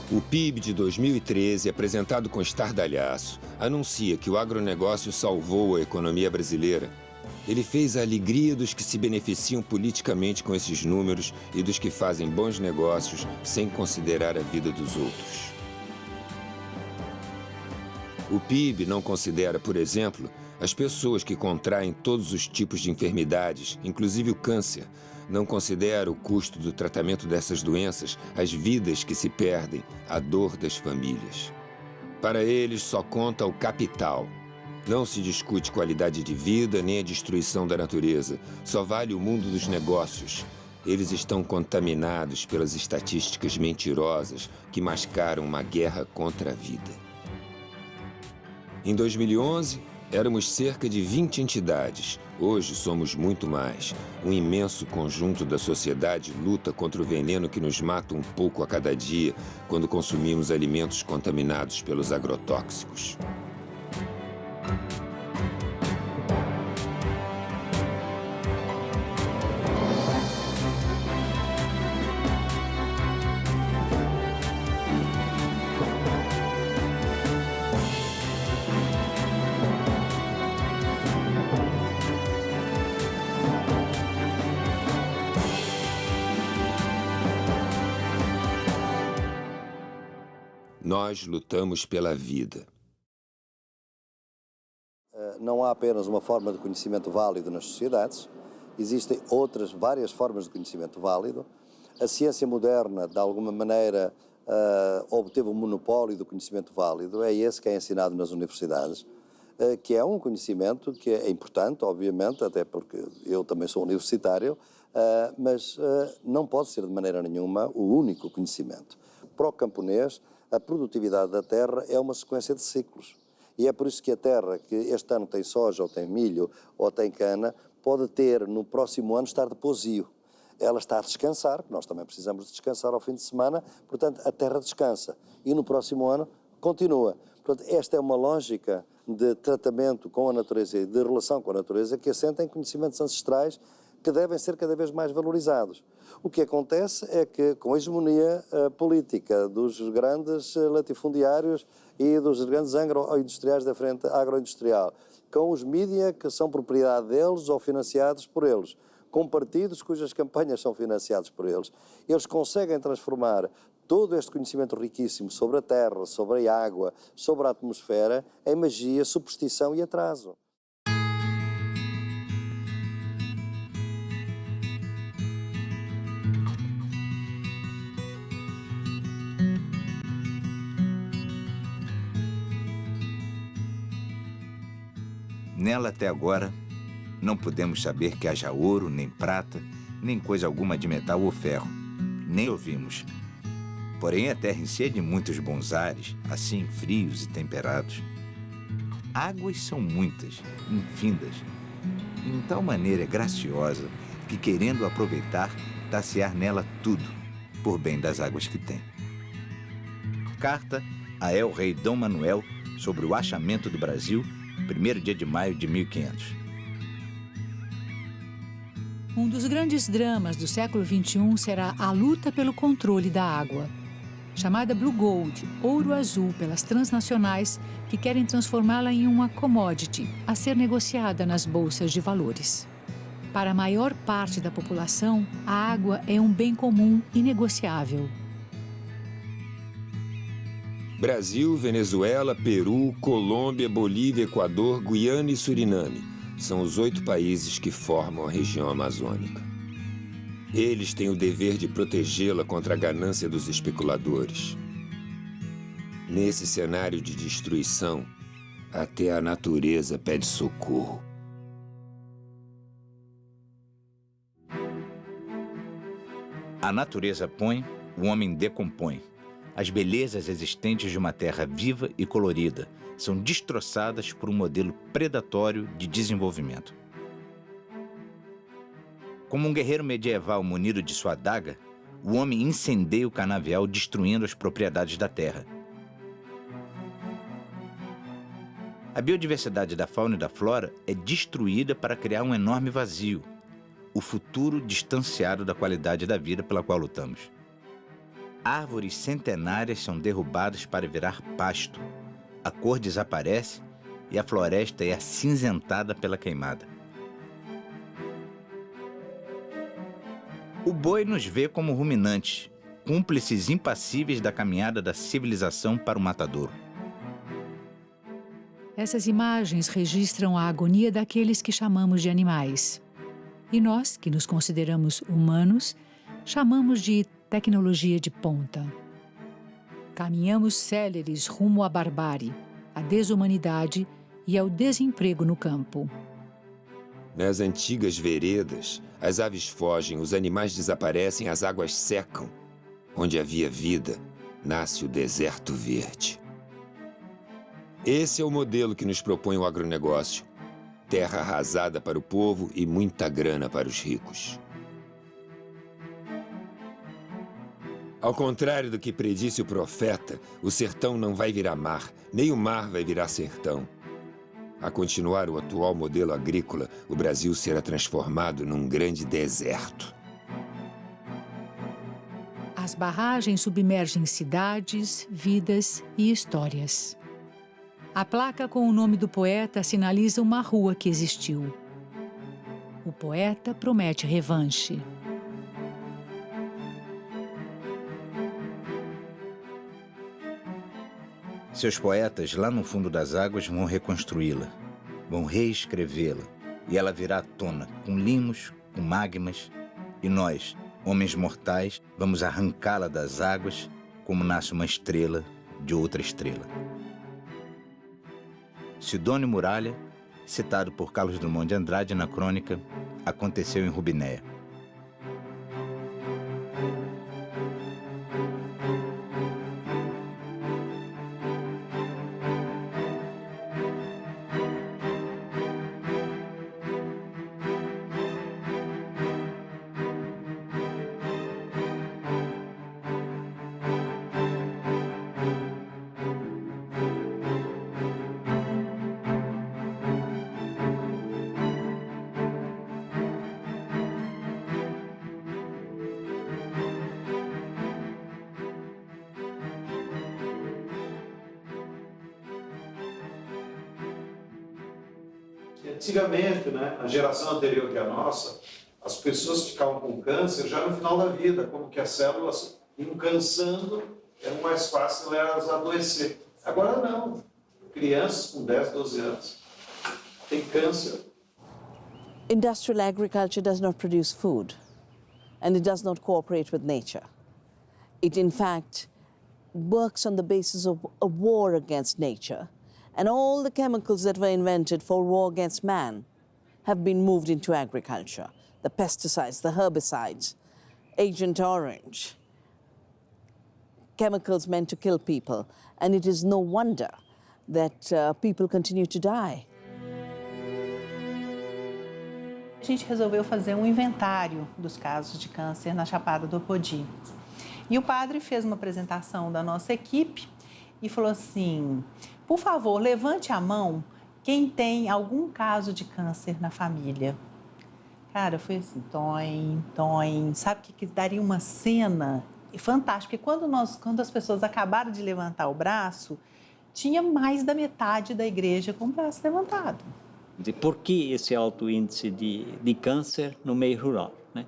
O PIB de 2013, apresentado com estardalhaço, anuncia que o agronegócio salvou a economia brasileira. Ele fez a alegria dos que se beneficiam politicamente com esses números e dos que fazem bons negócios sem considerar a vida dos outros. O PIB não considera, por exemplo, as pessoas que contraem todos os tipos de enfermidades, inclusive o câncer. Não considera o custo do tratamento dessas doenças, as vidas que se perdem, a dor das famílias. Para eles, só conta o capital. Não se discute qualidade de vida nem a destruição da natureza. Só vale o mundo dos negócios. Eles estão contaminados pelas estatísticas mentirosas que mascaram uma guerra contra a vida. Em 2011, éramos cerca de 20 entidades. Hoje somos muito mais. Um imenso conjunto da sociedade luta contra o veneno que nos mata um pouco a cada dia quando consumimos alimentos contaminados pelos agrotóxicos. Nós lutamos pela vida. Não há apenas uma forma de conhecimento válido nas sociedades, existem várias formas de conhecimento válido. A ciência moderna, de alguma maneira, obteve um monopólio do conhecimento válido, é esse que é ensinado nas universidades, que é um conhecimento que é importante, obviamente, até porque eu também sou universitário, mas não pode ser de maneira nenhuma o único conhecimento. Para o camponês, a produtividade da terra é uma sequência de ciclos. E é por isso que a terra, que este ano tem soja, ou tem milho, ou tem cana, pode ter, no próximo ano, estar de pousio. Ela está a descansar, nós também precisamos de descansar ao fim de semana, portanto, a terra descansa. E no próximo ano, continua. Portanto, esta é uma lógica de tratamento com a natureza e de relação com a natureza que assenta em conhecimentos ancestrais que devem ser cada vez mais valorizados. O que acontece é que, com a hegemonia política dos grandes latifundiários e dos grandes agroindustriais da frente agroindustrial, com os mídia que são propriedade deles ou financiados por eles, com partidos cujas campanhas são financiados por eles, eles conseguem transformar todo este conhecimento riquíssimo sobre a terra, sobre a água, sobre a atmosfera, em magia, superstição e atraso. Nela, até agora, não podemos saber que haja ouro, nem prata, nem coisa alguma de metal ou ferro. Nem ouvimos. Porém, a terra enche de muitos bons ares, assim frios e temperados. Águas são muitas, infindas, e em tal maneira graciosa que, querendo aproveitar, tacear nela tudo, por bem das águas que tem. Carta a El-Rei Dom Manuel sobre o achamento do Brasil, 1º dia de maio de 1500. Um dos grandes dramas do século XXI será a luta pelo controle da água. Chamada Blue Gold, ouro azul, pelas transnacionais que querem transformá-la em uma commodity a ser negociada nas bolsas de valores. Para a maior parte da população, a água é um bem comum inegociável. Brasil, Venezuela, Peru, Colômbia, Bolívia, Equador, Guiana e Suriname são os 8 países que formam a região amazônica. Eles têm o dever de protegê-la contra a ganância dos especuladores. Nesse cenário de destruição, até a natureza pede socorro. A natureza põe, o homem decompõe. As belezas existentes de uma terra viva e colorida são destroçadas por um modelo predatório de desenvolvimento. Como um guerreiro medieval munido de sua adaga, o homem incendeia o canavial destruindo as propriedades da terra. A biodiversidade da fauna e da flora é destruída para criar um enorme vazio, o futuro distanciado da qualidade da vida pela qual lutamos. Árvores centenárias são derrubadas para virar pasto, a cor desaparece e a floresta é acinzentada pela queimada. O boi nos vê como ruminantes, cúmplices impassíveis da caminhada da civilização para o matadouro. Essas imagens registram a agonia daqueles que chamamos de animais. E nós, que nos consideramos humanos, chamamos de tecnologia de ponta. Caminhamos céleres rumo à barbárie, à desumanidade e ao desemprego no campo. Nas antigas veredas, as aves fogem, os animais desaparecem, as águas secam. Onde havia vida, nasce o deserto verde. Esse é o modelo que nos propõe o agronegócio. Terra arrasada para o povo e muita grana para os ricos. Ao contrário do que predisse o profeta, o sertão não vai virar mar, nem o mar vai virar sertão. A continuar o atual modelo agrícola, o Brasil será transformado num grande deserto. As barragens submergem cidades, vidas e histórias. A placa com o nome do poeta sinaliza uma rua que existiu. O poeta promete revanche. Seus poetas, lá no fundo das águas, vão reconstruí-la, vão reescrevê-la, e ela virá à tona, com limos, com magmas, e nós, homens mortais, vamos arrancá-la das águas, como nasce uma estrela de outra estrela. Sidônio Muralha, citado por Carlos Drummond de Andrade na crônica Aconteceu em Rubinéia. Antigamente, né, a geração anterior que a nossa, as pessoas ficavam com câncer já no final da vida, como que as células iam cansando, era mais fácil elas adoecer. Agora não, crianças com 10, 12 anos têm câncer. Industrial agriculture does not produce food, and it does not cooperate with nature. It, in fact, works on the basis of a war against nature. And all the chemicals that were invented for war against man have been moved into agriculture. The pesticides, the herbicides, Agent Orange, chemicals meant to kill people. And it is no wonder that people continue to die. A gente resolveu fazer um inventário dos casos de câncer na Chapada do Apodi. E o padre fez uma apresentação da nossa equipe e falou assim: por favor, levante a mão quem tem algum caso de câncer na família. Cara, foi assim, toim, toim. Sabe que daria uma cena fantástica? Porque quando as pessoas acabaram de levantar o braço, tinha mais da metade da igreja com o braço levantado. Por que esse alto índice de câncer no meio rural, né?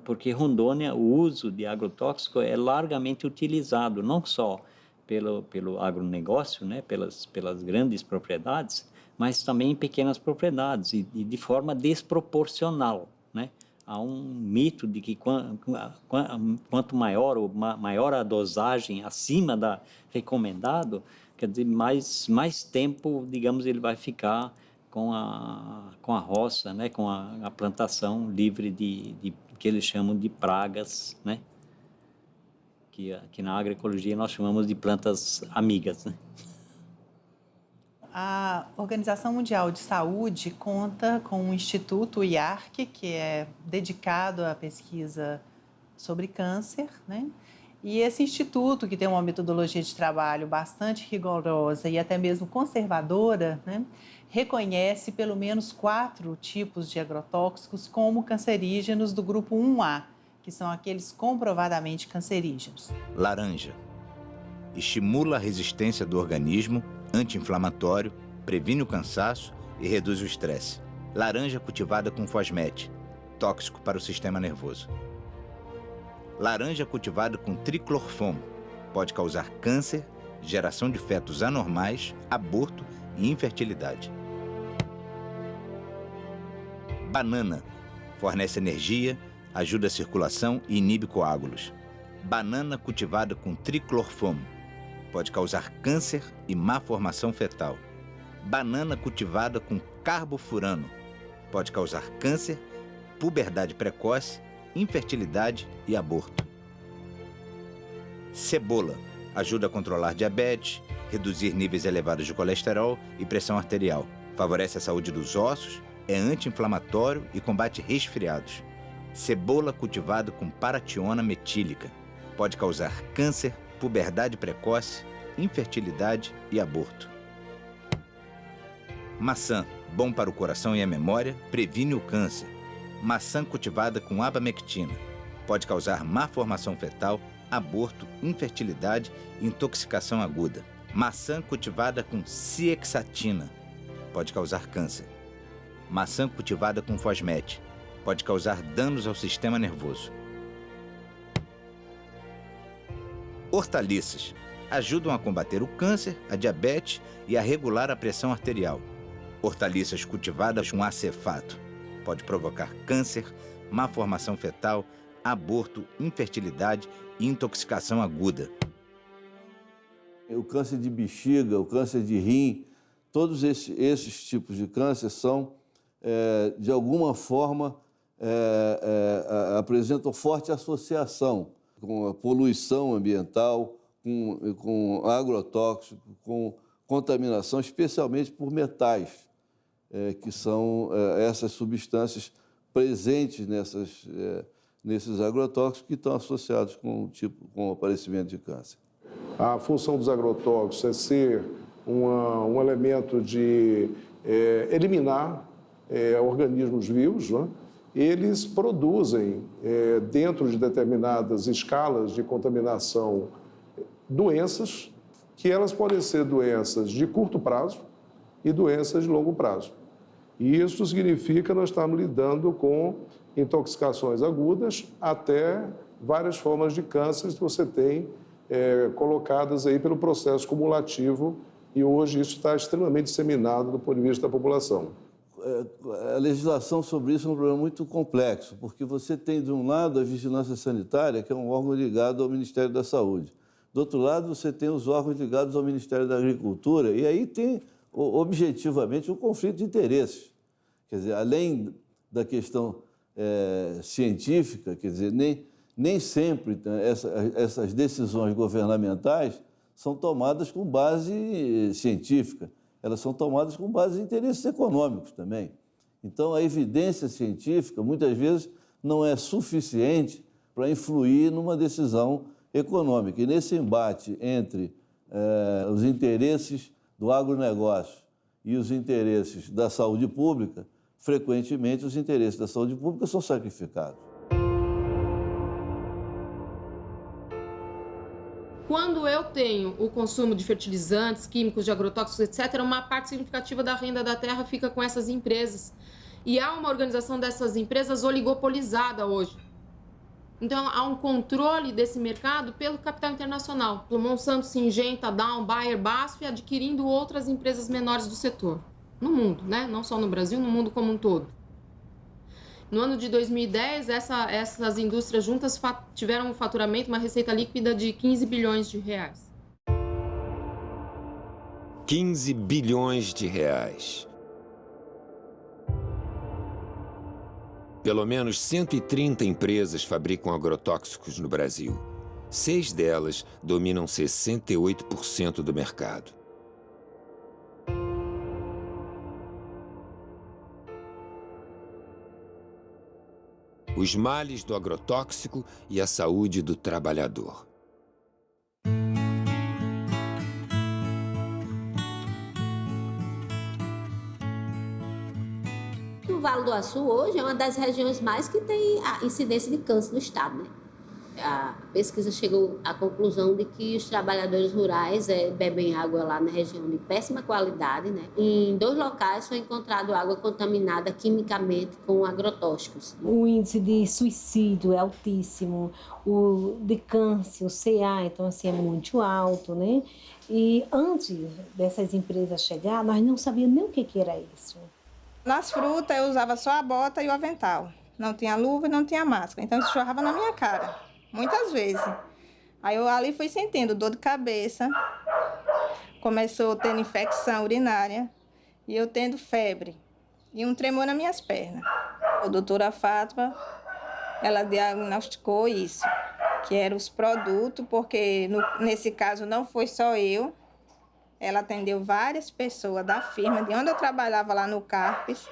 Porque Rondônia, o uso de agrotóxico é largamente utilizado, não só pelo agronegócio, né, pelas grandes propriedades, mas também em pequenas propriedades e de forma desproporcional, né? Há um mito de que quanto maior a dosagem acima da recomendado, quer dizer, mais tempo, digamos, ele vai ficar com a roça, né, com a plantação livre de que eles chamam de pragas, né? que na agroecologia nós chamamos de plantas amigas, né? A Organização Mundial de Saúde conta com um instituto, o IARC, que é dedicado à pesquisa sobre câncer, né? E esse instituto, que tem uma metodologia de trabalho bastante rigorosa e até mesmo conservadora, né, reconhece pelo menos 4 tipos de agrotóxicos como cancerígenos do grupo 1A, que são aqueles comprovadamente cancerígenos. Laranja. Estimula a resistência do organismo, anti-inflamatório, previne o cansaço e reduz o estresse. Laranja cultivada com fosmete, tóxico para o sistema nervoso. Laranja cultivada com triclorfon, pode causar câncer, geração de fetos anormais, aborto e infertilidade. Banana. Fornece energia, ajuda a circulação e inibe coágulos. Banana cultivada com triclorfon, pode causar câncer e má formação fetal. Banana cultivada com carbofurano, pode causar câncer, puberdade precoce, infertilidade e aborto. Cebola. Ajuda a controlar diabetes, reduzir níveis elevados de colesterol e pressão arterial. Favorece a saúde dos ossos, é anti-inflamatório e combate resfriados. Cebola cultivada com parationa metílica. Pode causar câncer, puberdade precoce, infertilidade e aborto. Maçã, bom para o coração e a memória, previne o câncer. Maçã cultivada com abamectina. Pode causar má formação fetal, aborto, infertilidade e intoxicação aguda. Maçã cultivada com ciexatina. Pode causar câncer. Maçã cultivada com fosmete. Pode causar danos ao sistema nervoso. Hortaliças. Ajudam a combater o câncer, a diabetes e a regular a pressão arterial. Hortaliças cultivadas com acefato. Pode provocar câncer, má formação fetal, aborto, infertilidade e intoxicação aguda. O câncer de bexiga, o câncer de rim, todos esses tipos de câncer são, de alguma forma, apresentam forte associação com a poluição ambiental, com agrotóxico, com contaminação, especialmente por metais, que são essas substâncias presentes nesses agrotóxicos que estão associados com o aparecimento de câncer. A função dos agrotóxicos é ser um elemento de eliminar organismos vivos, né? Eles produzem, dentro de determinadas escalas de contaminação, doenças, que elas podem ser doenças de curto prazo e doenças de longo prazo. E isso significa nós estamos lidando com intoxicações agudas até várias formas de câncer que você tem colocadas aí pelo processo cumulativo, e hoje isso está extremamente disseminado do ponto de vista da população. A legislação sobre isso é um problema muito complexo, porque você tem, de um lado, a vigilância sanitária, que é um órgão ligado ao Ministério da Saúde. Do outro lado, você tem os órgãos ligados ao Ministério da Agricultura, e aí tem, objetivamente, um conflito de interesses. Quer dizer, além da questão científica, quer dizer, nem sempre essas decisões governamentais são tomadas com base científica. Elas são tomadas com base em interesses econômicos também. Então, a evidência científica, muitas vezes, não é suficiente para influir numa decisão econômica. E nesse embate entre os interesses do agronegócio e os interesses da saúde pública, frequentemente os interesses da saúde pública são sacrificados. Quando eu tenho o consumo de fertilizantes, químicos, de agrotóxicos, etc., uma parte significativa da renda da terra fica com essas empresas. E há uma organização dessas empresas oligopolizada hoje. Então, há um controle desse mercado pelo capital internacional, pelo Monsanto, Syngenta, Dow, Bayer, BASF, adquirindo outras empresas menores do setor. No mundo, né? Não só no Brasil, no mundo como um todo. No ano de 2010, essas indústrias juntas tiveram um faturamento, uma receita líquida de 15 bilhões de reais. 15 bilhões de reais. Pelo menos 130 empresas fabricam agrotóxicos no Brasil. 6 delas dominam 68% do mercado. Os males do agrotóxico e a saúde do trabalhador. O Vale do Açu hoje é uma das regiões mais que tem a incidência de câncer no estado, né? A pesquisa chegou à conclusão de que os trabalhadores rurais bebem água lá na região de péssima qualidade, né? Em 2 locais foi encontrado água contaminada quimicamente com agrotóxicos. O índice de suicídio é altíssimo, o de câncer, o CA, então assim, é muito alto, né? E antes dessas empresas chegar, nós não sabíamos nem o que era isso. Nas frutas eu usava só a bota e o avental. Não tinha luva e não tinha máscara, então isso jorrava na minha cara. Muitas vezes. Aí eu ali fui sentindo dor de cabeça, começou tendo infecção urinária e eu tendo febre e um tremor nas minhas pernas. A doutora Fátima, ela diagnosticou isso, que eram os produtos, porque nesse caso não foi só eu, ela atendeu várias pessoas da firma, de onde eu trabalhava lá no Carpes,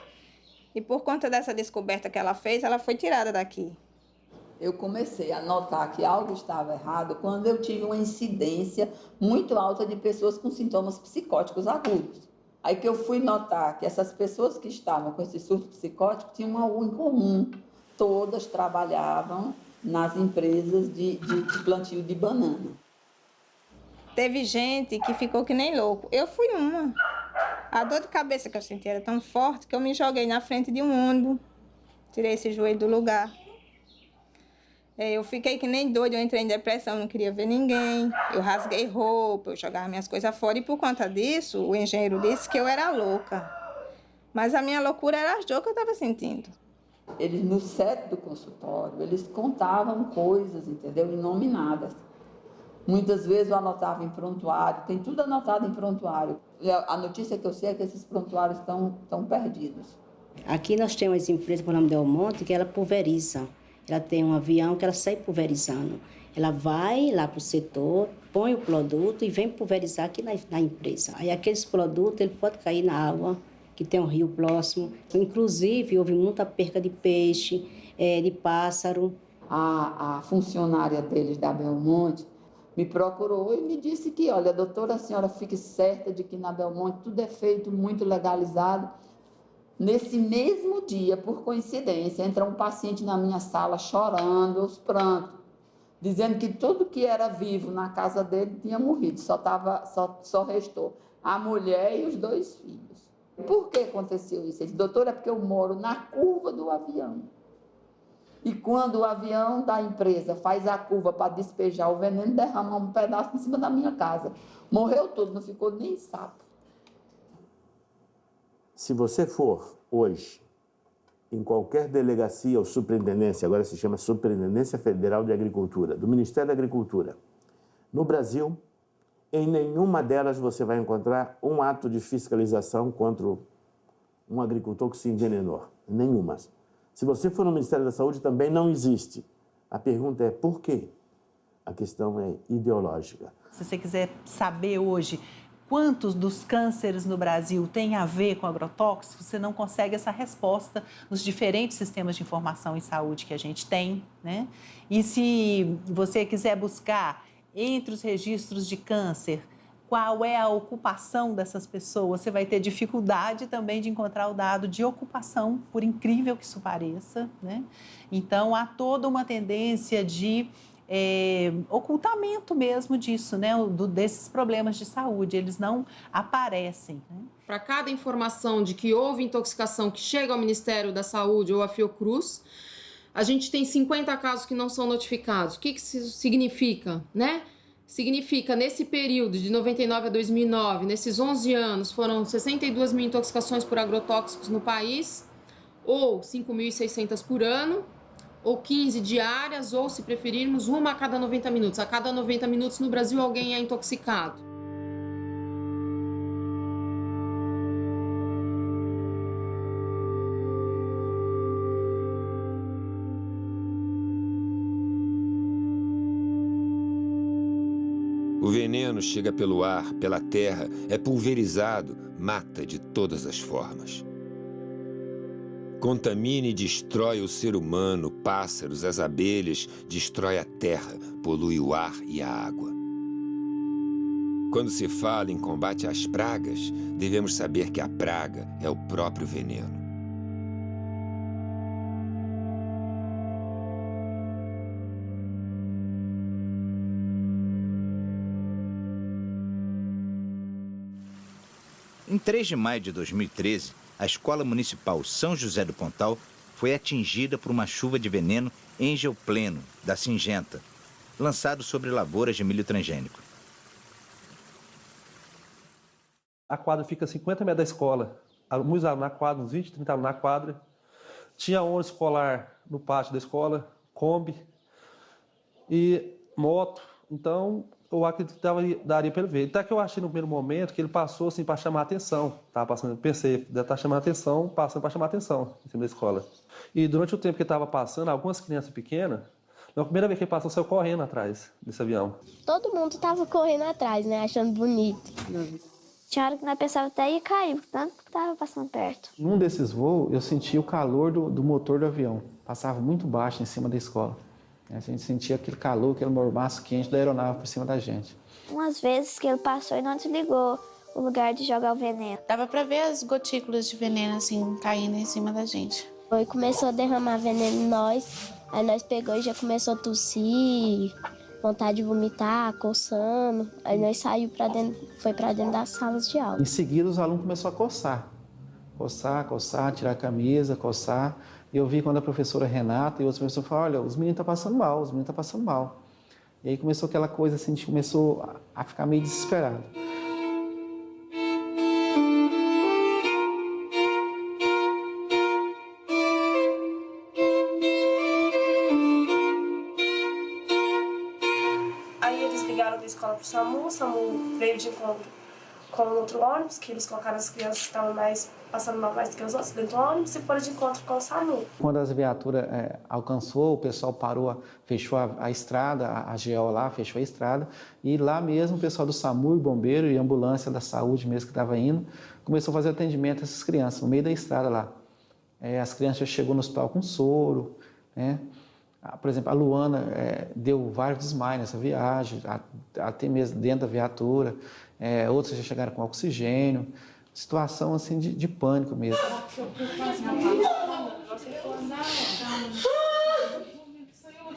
e por conta dessa descoberta que ela fez, ela foi tirada daqui. Eu comecei a notar que algo estava errado quando eu tive uma incidência muito alta de pessoas com sintomas psicóticos agudos. Aí que eu fui notar que essas pessoas que estavam com esse surto psicótico tinham algo em comum. Todas trabalhavam nas empresas de plantio de banana. Teve gente que ficou que nem louco. Eu fui uma. A dor de cabeça que eu senti era tão forte que eu me joguei na frente de um ônibus. Tirei esse joelho do lugar. Eu fiquei que nem doida, eu entrei em depressão, não queria ver ninguém. Eu rasguei roupa, eu jogava minhas coisas fora. E por conta disso, o engenheiro disse que eu era louca. Mas a minha loucura era as dores que eu estava sentindo. Eles, no set do consultório, eles contavam coisas, entendeu? Inominadas. Muitas vezes eu anotava em prontuário, tem tudo anotado em prontuário. A notícia que eu sei é que esses prontuários estão perdidos. Aqui nós temos uma empresa por nome Del Monte que ela pulveriza. Ela tem um avião que ela sai pulverizando. Ela vai lá para o setor, põe o produto e vem pulverizar aqui na empresa. Aí aqueles produtos ele pode cair na água, que tem um rio próximo. Inclusive, houve muita perca de peixe, de pássaro. A funcionária deles da Belmonte me procurou e me disse que, olha, doutora, a senhora fique certa de que na Belmonte tudo é feito muito legalizado. Nesse mesmo dia, por coincidência, entra um paciente na minha sala chorando, aos prantos, dizendo que tudo que era vivo na casa dele tinha morrido, só restou a mulher e os 2 filhos. Por que aconteceu isso? Ele disse, doutora, é porque eu moro na curva do avião. E quando o avião da empresa faz a curva para despejar o veneno, derrama um pedaço em cima da minha casa. Morreu tudo, não ficou nem sapo. Se você for hoje em qualquer delegacia ou superintendência, agora se chama Superintendência Federal de Agricultura, do Ministério da Agricultura, no Brasil, em nenhuma delas você vai encontrar um ato de fiscalização contra um agricultor que se envenenou. Nenhuma. Se você for no Ministério da Saúde, também não existe. A pergunta é por quê? A questão é ideológica. Se você quiser saber hoje quantos dos cânceres no Brasil têm a ver com agrotóxicos, você não consegue essa resposta nos diferentes sistemas de informação em saúde que a gente tem, né? E se você quiser buscar entre os registros de câncer qual é a ocupação dessas pessoas, você vai ter dificuldade também de encontrar o dado de ocupação, por incrível que isso pareça, né? Então, há toda uma tendência de ocultamento mesmo disso, né? Desses problemas de saúde, eles não aparecem, né? Para cada informação de que houve intoxicação que chega ao Ministério da Saúde ou à Fiocruz, a gente tem 50 casos que não são notificados. O que isso significa, né? Significa, nesse período de 99 a 2009, nesses 11 anos, foram 62 mil intoxicações por agrotóxicos no país, ou 5.600 por ano, ou 15 diárias, ou, se preferirmos, uma a cada 90 minutos. A cada 90 minutos no Brasil alguém é intoxicado. O veneno chega pelo ar, pela terra, é pulverizado, mata de todas as formas. Contamina e destrói o ser humano, pássaros, as abelhas, destrói a terra, polui o ar e a água. Quando se fala em combate às pragas, devemos saber que a praga é o próprio veneno. Em 3 de maio de 2013, a Escola Municipal São José do Pontal foi atingida por uma chuva de veneno Engelpleno, da Singenta, lançado sobre lavouras de milho transgênico. A quadra fica a 50 metros da escola. Muitos alunos na quadra, uns 20, 30 alunos na quadra. Tinha ônibus escolar no pátio da escola, Kombi e moto. Então, eu acredito que daria para ele ver. Até que eu achei no primeiro momento que ele passou assim para chamar a atenção. Pensei, deve estar chamando a atenção, passando para chamar a atenção em cima da escola. E durante o tempo que ele estava passando, algumas crianças pequenas, na primeira vez que ele passou, saiu correndo atrás desse avião. Todo mundo estava correndo atrás, né? Achando bonito. Tinha hora que nós pensávamos até ia cair, tanto que estava passando perto. Num desses voos, eu senti o calor do motor do avião. Passava muito baixo em cima da escola. A gente sentia aquele calor, aquele mormaço quente da aeronave por cima da gente. Umas vezes que ele passou e não desligou o lugar de jogar o veneno. Dava para ver as gotículas de veneno assim caindo em cima da gente. Aí começou a derramar veneno em nós, aí nós pegou e já começou a tossir, vontade de vomitar, coçando. Aí nós saímos foi para dentro das salas de aula. Em seguida, os alunos começaram a coçar. Coçar, tirar a camisa, coçar. E eu vi quando a professora Renata e outros professores falaram, olha, os meninos estão passando mal, os meninos estão passando mal. E aí começou aquela coisa assim, a gente começou a ficar meio desesperado. Aí eles ligaram da escola pro SAMU, o SAMU veio de encontro com outro ônibus, que eles colocaram as crianças que estavam passando mal mais que os outros dentro do ônibus e foram de encontro com o SAMU. Quando a viatura alcançou, o pessoal parou, fechou a estrada, a GO lá fechou a estrada, e lá mesmo o pessoal do SAMU, bombeiro e ambulância da saúde mesmo que estava indo, começou a fazer atendimento a essas crianças, no meio da estrada lá. As crianças já chegou no hospital com soro, né? Por exemplo, a Luana deu vários desmaios nessa viagem, até mesmo dentro da viatura. Outros já chegaram com oxigênio. Situação assim de pânico mesmo. Senhor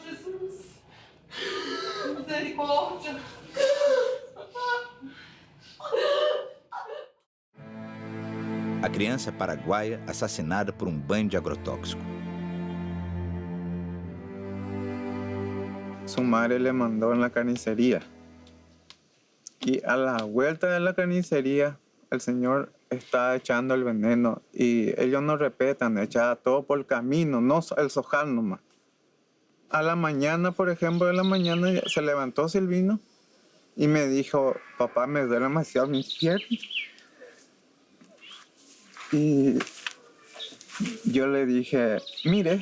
Jesus, misericórdia. A criança paraguaia assassinada por um banho de agrotóxico. Su madre le mandó en la carnicería. Y a la vuelta de la carnicería, el señor está echando el veneno. Y ellos no respetan, echaba todo por el camino, no el sojal nomás. A la mañana, por ejemplo, se levantó Silvino y me dijo, papá, me duele demasiado mis piernas. Y yo le dije, mire.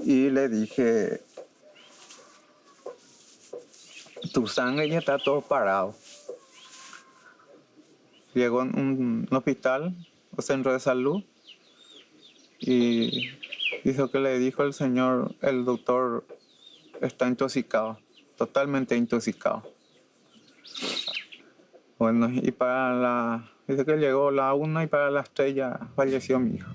Y le dije, tu sangre ya está todo parado. Llegó a un hospital, un centro de salud, y dijo que le dijo el señor, el doctor está intoxicado, totalmente intoxicado. Bueno, y dice que llegó la 1 y para las 3 ya falleció mi hijo.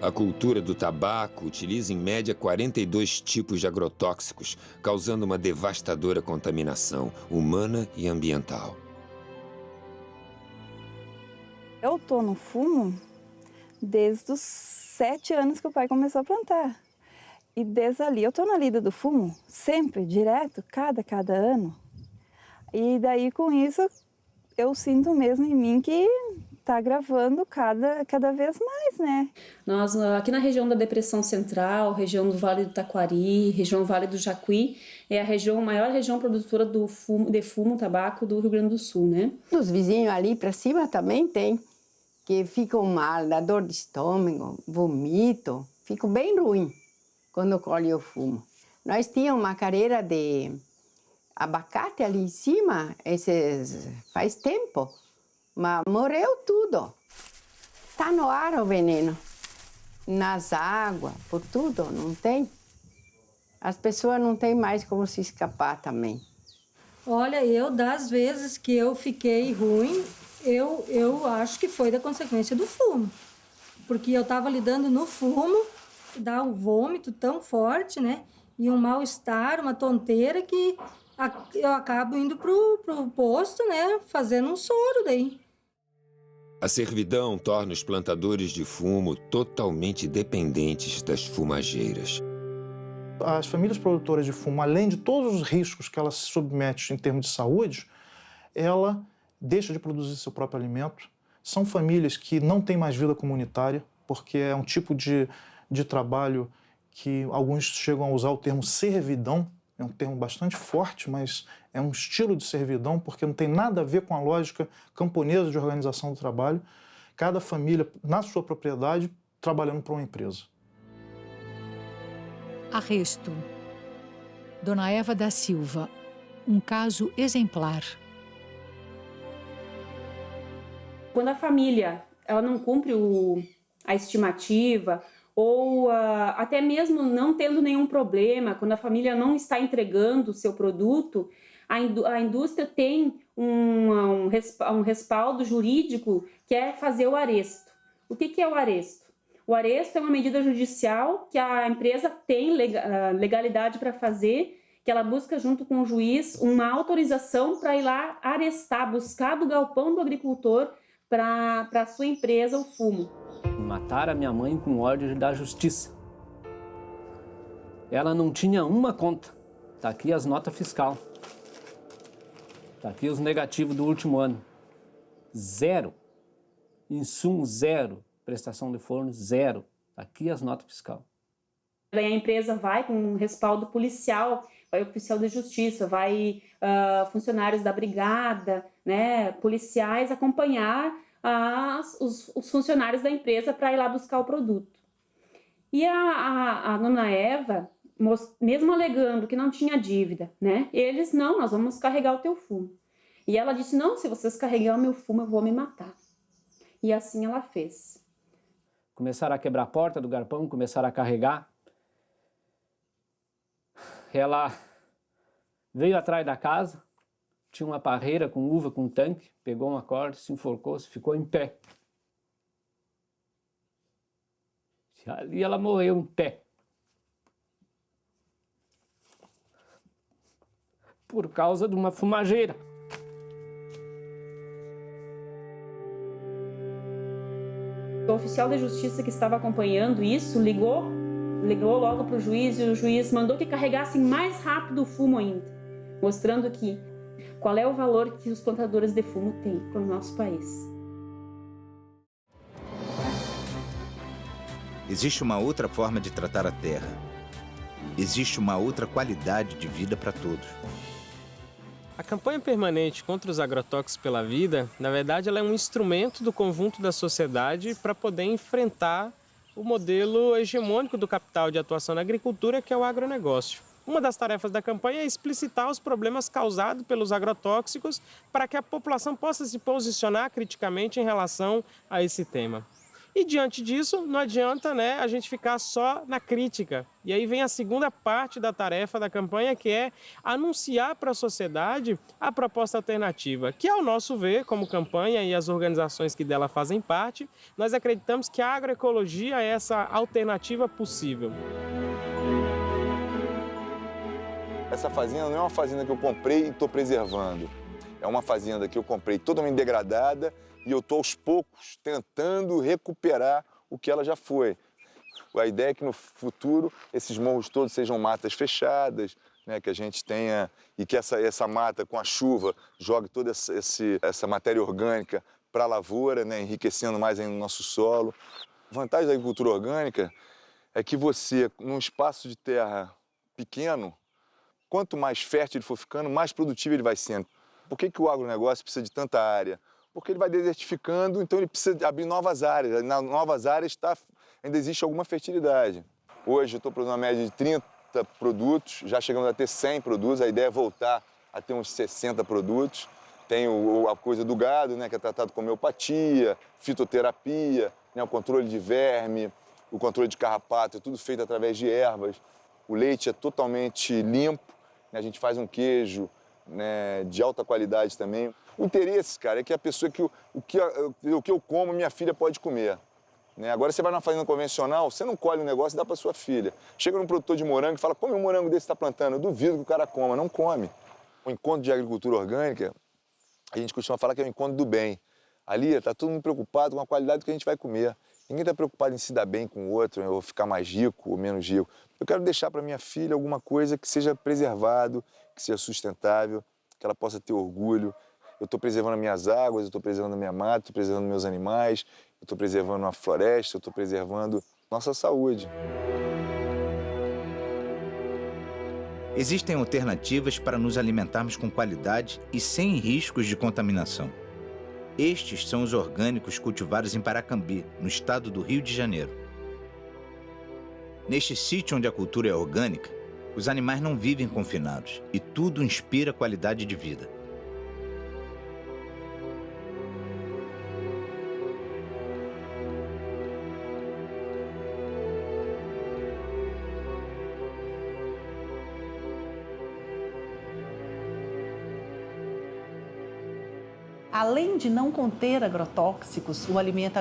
A cultura do tabaco utiliza em média 42 tipos de agrotóxicos, causando uma devastadora contaminação humana e ambiental. Eu estou no fumo desde os 7 anos que o pai começou a plantar. E desde ali, eu estou na lida do fumo, sempre, direto, cada ano. E daí, com isso, eu sinto mesmo em mim que está agravando cada vez mais, né? Nós, aqui na região da Depressão Central, região do Vale do Taquari, região Vale do Jacuí, é a maior região produtora de fumo, tabaco do Rio Grande do Sul, né? Os vizinhos ali para cima também tem. que fico mal, dá dor de estômago, vomito, fico bem ruim quando colho o fumo. Nós tínhamos uma carreira de abacate ali em cima, faz tempo, mas morreu tudo. Está no ar o veneno, nas águas, por tudo, não tem. As pessoas não têm mais como se escapar também. Olha, das vezes que eu fiquei ruim, eu acho que foi da consequência do fumo. Porque eu estava lidando no fumo, dá um vômito tão forte, né? E um mal-estar, uma tonteira que eu acabo indo pro posto, né? Fazendo um soro daí. A servidão torna os plantadores de fumo totalmente dependentes das fumageiras. As famílias produtoras de fumo, além de todos os riscos que ela se submete em termos de saúde, ela deixa de produzir seu próprio alimento. São famílias que não têm mais vida comunitária, porque é um tipo de trabalho que alguns chegam a usar o termo servidão. É um termo bastante forte, mas é um estilo de servidão, porque não tem nada a ver com a lógica camponesa de organização do trabalho. Cada família, na sua propriedade, trabalhando para uma empresa. Arresto. Dona Eva da Silva, um caso exemplar. Quando a família ela não cumpre a estimativa, ou até mesmo não tendo nenhum problema, quando a família não está entregando o seu produto, a indústria tem um respaldo jurídico que é fazer o aresto. O que é o aresto? O aresto é uma medida judicial que a empresa tem legalidade para fazer, que ela busca junto com o juiz uma autorização para ir lá arestar, buscar do galpão do agricultor para a sua empresa o fumo. Mataram a minha mãe com ordem da justiça. Ela não tinha uma conta. Tá aqui as notas fiscal. Tá aqui os negativos do último ano. 0. Insumo 0. Prestação de forno 0. Tá aqui as notas fiscal. Daí a empresa vai com um respaldo policial, vai oficial de justiça, vai funcionários da brigada, né, policiais acompanhar os funcionários da empresa para ir lá buscar o produto. E a dona Eva, mesmo alegando que não tinha dívida, né, eles, não, nós vamos carregar o teu fumo. E ela disse, não, se vocês carregarem o meu fumo, eu vou me matar. E assim ela fez. Começaram a quebrar a porta do galpão, começaram a carregar. Ela veio atrás da casa, tinha uma parreira com uva, com tanque, pegou uma corda, se enforcou, ficou em pé. E ali ela morreu em pé. Por causa de uma fumageira. O oficial de justiça que estava acompanhando isso ligou logo para o juiz e o juiz mandou que carregassem mais rápido o fumo ainda, mostrando que qual é o valor que os plantadores de fumo têm para o nosso país. Existe uma outra forma de tratar a terra. Existe uma outra qualidade de vida para todos. A campanha permanente contra os agrotóxicos pela vida, na verdade, ela é um instrumento do conjunto da sociedade para poder enfrentar o modelo hegemônico do capital de atuação na agricultura, que é o agronegócio. Uma das tarefas da campanha é explicitar os problemas causados pelos agrotóxicos para que a população possa se posicionar criticamente em relação a esse tema. E diante disso, não adianta, né, a gente ficar só na crítica. E aí vem a segunda parte da tarefa da campanha, que é anunciar para a sociedade a proposta alternativa, que, ao nosso ver, como campanha e as organizações que dela fazem parte, nós acreditamos que a agroecologia é essa alternativa possível. Essa fazenda não é uma fazenda que eu comprei e estou preservando. É uma fazenda que eu comprei totalmente degradada e eu estou aos poucos tentando recuperar o que ela já foi. A ideia é que no futuro esses morros todos sejam matas fechadas, né, que a gente tenha e que essa mata com a chuva jogue toda essa matéria orgânica para a lavoura, né, enriquecendo mais ainda o nosso solo. A vantagem da agricultura orgânica é que você, num espaço de terra pequeno, quanto mais fértil ele for ficando, mais produtivo ele vai sendo. Por que o agronegócio precisa de tanta área? porque ele vai desertificando, então ele precisa abrir novas áreas. Nas novas áreas ainda existe alguma fertilidade. Hoje eu estou produzindo uma média de 30 produtos, já chegamos a ter 100 produtos, a ideia é voltar a ter uns 60 produtos. Tem a coisa do gado, né, que é tratado com homeopatia, fitoterapia, né, o controle de verme, o controle de carrapato, é tudo feito através de ervas. O leite é totalmente limpo, né, a gente faz um queijo, né, de alta qualidade também. O interesse, cara, é que a pessoa, o que eu como, minha filha pode comer. Né? Agora você vai numa fazenda convencional, você não colhe um negócio e dá para sua filha. Chega num produtor de morango e fala, come um morango desse que você está plantando. Eu duvido que o cara coma, não come. O encontro de agricultura orgânica, a gente costuma falar que é o encontro do bem. Ali está todo mundo preocupado com a qualidade do que a gente vai comer. Ninguém está preocupado em se dar bem com o outro, ou ficar mais rico ou menos rico. Eu quero deixar para minha filha alguma coisa que seja preservado, que seja sustentável, que ela possa ter orgulho. Eu estou preservando as minhas águas, eu estou preservando a minha mata, estou preservando meus animais, eu estou preservando a floresta, eu estou preservando nossa saúde. Existem alternativas para nos alimentarmos com qualidade e sem riscos de contaminação. Estes são os orgânicos cultivados em Paracambi, no estado do Rio de Janeiro. Neste sítio onde a cultura é orgânica, os animais não vivem confinados e tudo inspira qualidade de vida. Além de não conter agrotóxicos, o alimento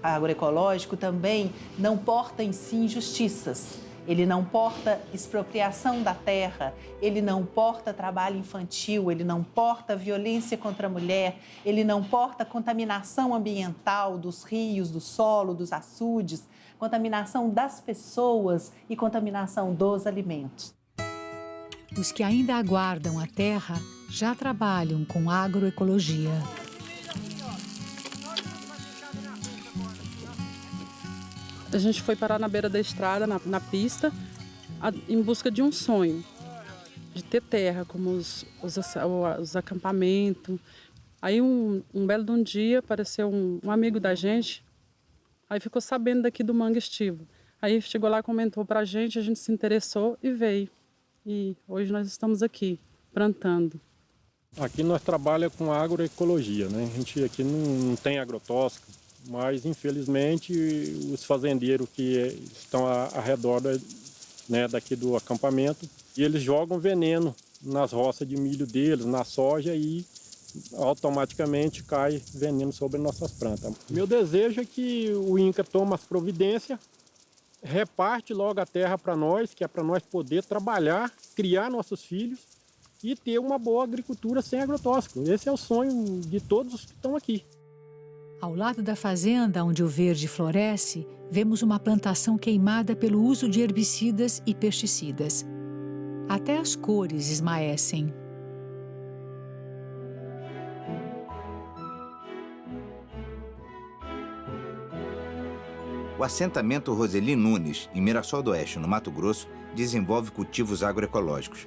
agroecológico também não porta em si injustiças. Ele não porta expropriação da terra, ele não porta trabalho infantil, ele não porta violência contra a mulher, ele não porta contaminação ambiental dos rios, do solo, dos açudes, contaminação das pessoas e contaminação dos alimentos. Os que ainda aguardam a terra já trabalham com agroecologia. A gente foi parar na beira da estrada, na pista, em busca de um sonho, de ter terra, como os acampamentos. Aí um belo de um dia apareceu um amigo da gente, aí ficou sabendo daqui do Mangue Estivo. Aí chegou lá, comentou pra gente, a gente se interessou e veio. E hoje nós estamos aqui, plantando. Aqui nós trabalhamos com agroecologia, né? A gente aqui não tem agrotóxico, mas infelizmente os fazendeiros que estão ao redor daqui do acampamento, e eles jogam veneno nas roças de milho deles, na soja, e automaticamente cai veneno sobre nossas plantas. Meu desejo é que o INCRA tome as providências, reparte logo a terra para nós, que é para nós poder trabalhar, criar nossos filhos e ter uma boa agricultura sem agrotóxico. Esse é o sonho de todos os que estão aqui. Ao lado da fazenda onde o verde floresce, vemos uma plantação queimada pelo uso de herbicidas e pesticidas. Até as cores esmaecem. O assentamento Roseli Nunes, em Mirassol do Oeste, no Mato Grosso, desenvolve cultivos agroecológicos,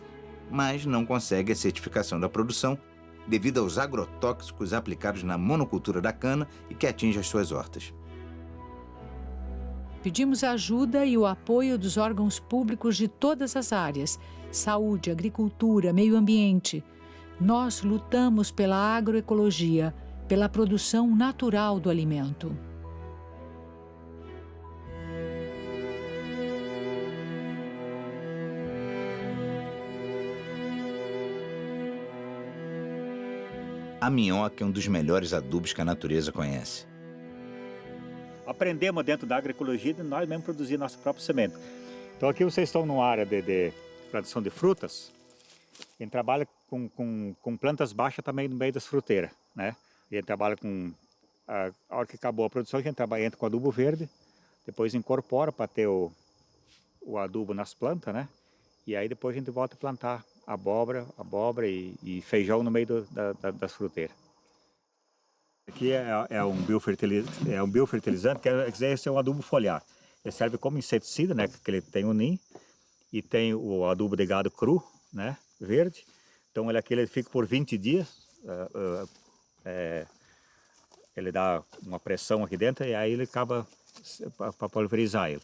mas não consegue a certificação da produção devido aos agrotóxicos aplicados na monocultura da cana e que atinge as suas hortas. Pedimos ajuda e o apoio dos órgãos públicos de todas as áreas: saúde, agricultura, meio ambiente. Nós lutamos pela agroecologia, pela produção natural do alimento. A minhoca é um dos melhores adubos que a natureza conhece. Aprendemos dentro da agroecologia de nós mesmos produzir nosso próprio semente. Então aqui vocês estão numa área de produção de frutas. A gente trabalha com plantas baixas também no meio das fruteiras, né? A gente trabalha com... A hora que acabou a produção, a gente entra com adubo verde, depois incorpora para ter o adubo nas plantas, né? E aí depois a gente volta a plantar abóbora e feijão no meio das fruteiras. Aqui é um biofertilizante, que é um adubo foliar. Ele serve como inseticida, né? Que ele tem o NIM e tem o adubo de gado cru, né? Verde. Então ele fica por 20 dias ele dá uma pressão aqui dentro e aí ele acaba para pulverizar ele.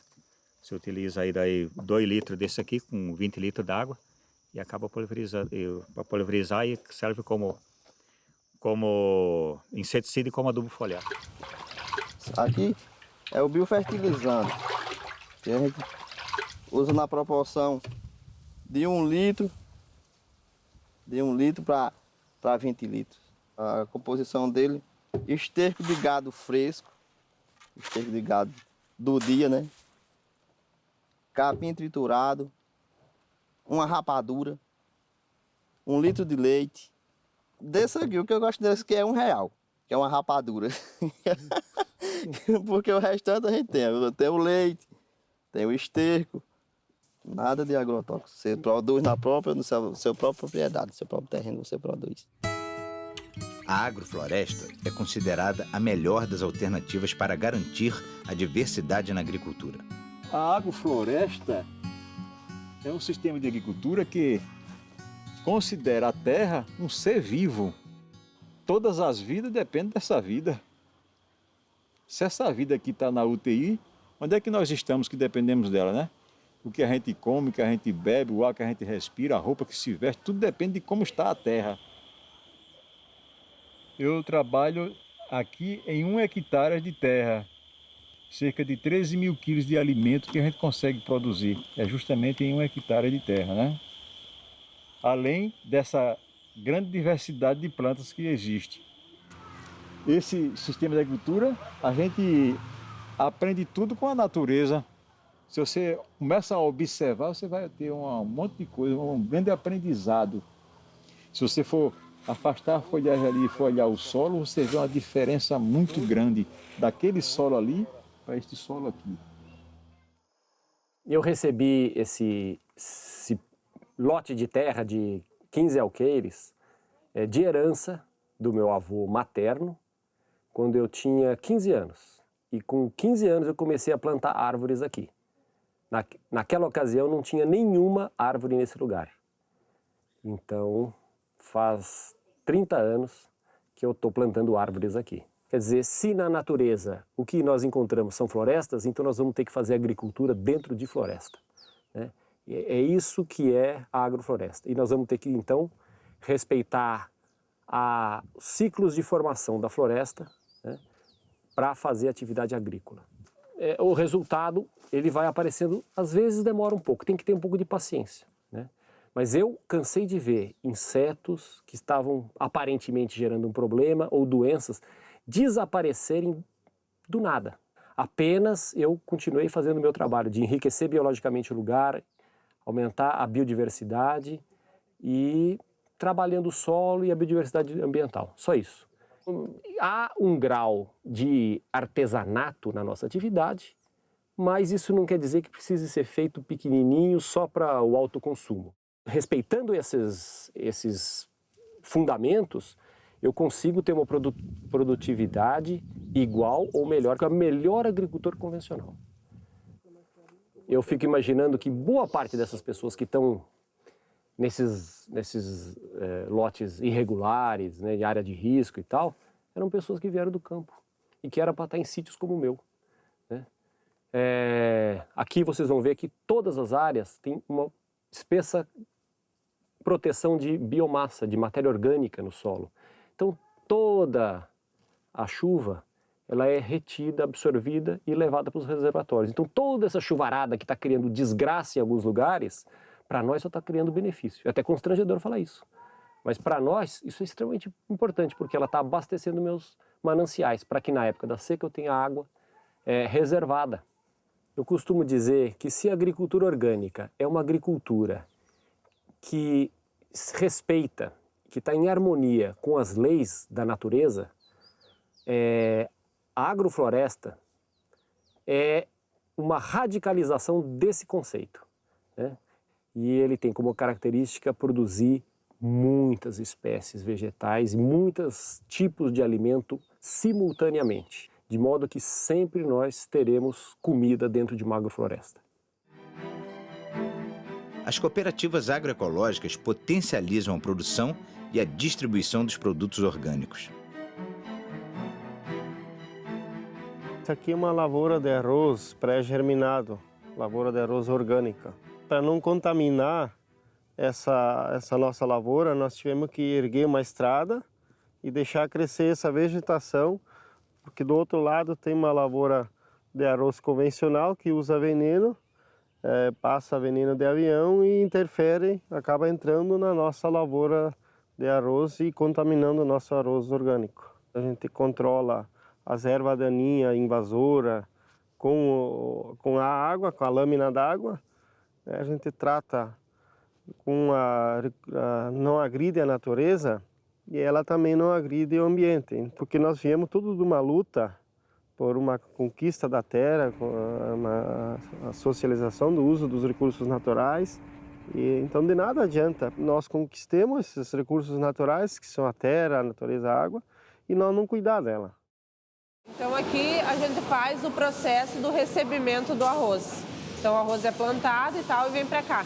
Você utiliza aí daí 2 litros desse aqui com 20 litros d'água e acaba pulverizando, para pulverizar e serve como inseticida e como adubo foliar. Aqui é o biofertilizante, que a gente usa na proporção de 1 litro para 20 litros. A composição dele, esterco de gado fresco, esterco de gado do dia, né? Capim triturado, uma rapadura, 1 litro de leite. Desse aqui, o que eu gosto desse aqui é R$1, que é uma rapadura. Porque o restante a gente tem o leite, tem o esterco, nada de agrotóxico. Você produz no seu própria propriedade, no seu próprio terreno você produz. A agrofloresta é considerada a melhor das alternativas para garantir a diversidade na agricultura. A agrofloresta é um sistema de agricultura que considera a terra um ser vivo. Todas as vidas dependem dessa vida. Se essa vida aqui está na UTI, onde é que nós estamos que dependemos dela, né? O que a gente come, o que a gente bebe, o ar que a gente respira, a roupa que se veste, tudo depende de como está a terra. Eu trabalho aqui em 1 hectare de terra, cerca de 13 mil quilos de alimento que a gente consegue produzir. É justamente em 1 hectare de terra, né? Além dessa grande diversidade de plantas que existe. Esse sistema de agricultura, a gente aprende tudo com a natureza. Se você começa a observar, você vai ter um monte de coisa, um grande aprendizado. Se você for afastar a folhagem ali e for olhar o solo, você vê uma diferença muito grande daquele solo ali para este solo aqui. Eu recebi esse lote de terra de 15 alqueires de herança do meu avô materno, quando eu tinha 15 anos. E com 15 anos eu comecei a plantar árvores aqui. Naquela ocasião não tinha nenhuma árvore nesse lugar. Então faz 30 anos que eu estou plantando árvores aqui. Quer dizer, se na natureza o que nós encontramos são florestas, então nós vamos ter que fazer agricultura dentro de floresta, né? É isso que é a agrofloresta. E nós vamos ter que, então, respeitar os ciclos de formação da floresta, né, para fazer atividade agrícola. O resultado, ele vai aparecendo, às vezes demora um pouco, tem que ter um pouco de paciência, né? Mas eu cansei de ver insetos que estavam aparentemente gerando um problema ou doenças desaparecerem do nada. Apenas eu continuei fazendo o meu trabalho de enriquecer biologicamente o lugar, aumentar a biodiversidade e trabalhando o solo e a biodiversidade ambiental. Só isso. Há um grau de artesanato na nossa atividade, mas isso não quer dizer que precise ser feito pequenininho só para o autoconsumo. Respeitando esses fundamentos, eu consigo ter uma produtividade igual ou melhor que o melhor agricultor convencional. Eu fico imaginando que boa parte dessas pessoas que estão nesses lotes irregulares, né, de área de risco e tal, eram pessoas que vieram do campo e que eram para estar em sítios como o meu, né? Aqui vocês vão ver que todas as áreas têm uma espessa proteção de biomassa, de matéria orgânica no solo. Então toda a chuva ela é retida, absorvida e levada para os reservatórios. Então toda essa chuvarada que está criando desgraça em alguns lugares, para nós só está criando benefício. É até constrangedor falar isso. Mas para nós isso é extremamente importante, porque ela está abastecendo meus mananciais, para que na época da seca eu tenha água reservada. Eu costumo dizer que se a agricultura orgânica é uma agricultura que respeita, que está em harmonia com as leis da natureza, a agrofloresta é uma radicalização desse conceito, né? E ele tem como característica produzir muitas espécies vegetais e muitos tipos de alimento simultaneamente, de modo que sempre nós teremos comida dentro de uma agrofloresta. As cooperativas agroecológicas potencializam a produção e a distribuição dos produtos orgânicos. Isso aqui é uma lavoura de arroz pré-germinado, lavoura de arroz orgânica. Para não contaminar essa nossa lavoura, nós tivemos que erguer uma estrada e deixar crescer essa vegetação, porque do outro lado tem uma lavoura de arroz convencional que usa veneno, passa veneno de avião e interfere, acaba entrando na nossa lavoura de arroz e contaminando o nosso arroz orgânico. A gente controla as ervas daninhas invasoras com a água, com a lâmina d'água. A gente trata não agride a natureza e ela também não agride o ambiente, porque nós viemos tudo de uma luta por uma conquista da terra, a socialização do uso dos recursos naturais. E, então, de nada adianta nós conquistemos esses recursos naturais, que são a terra, a natureza, a água, e nós não cuidar dela. Então, aqui a gente faz o processo do recebimento do arroz. Então, o arroz é plantado e tal e vem para cá.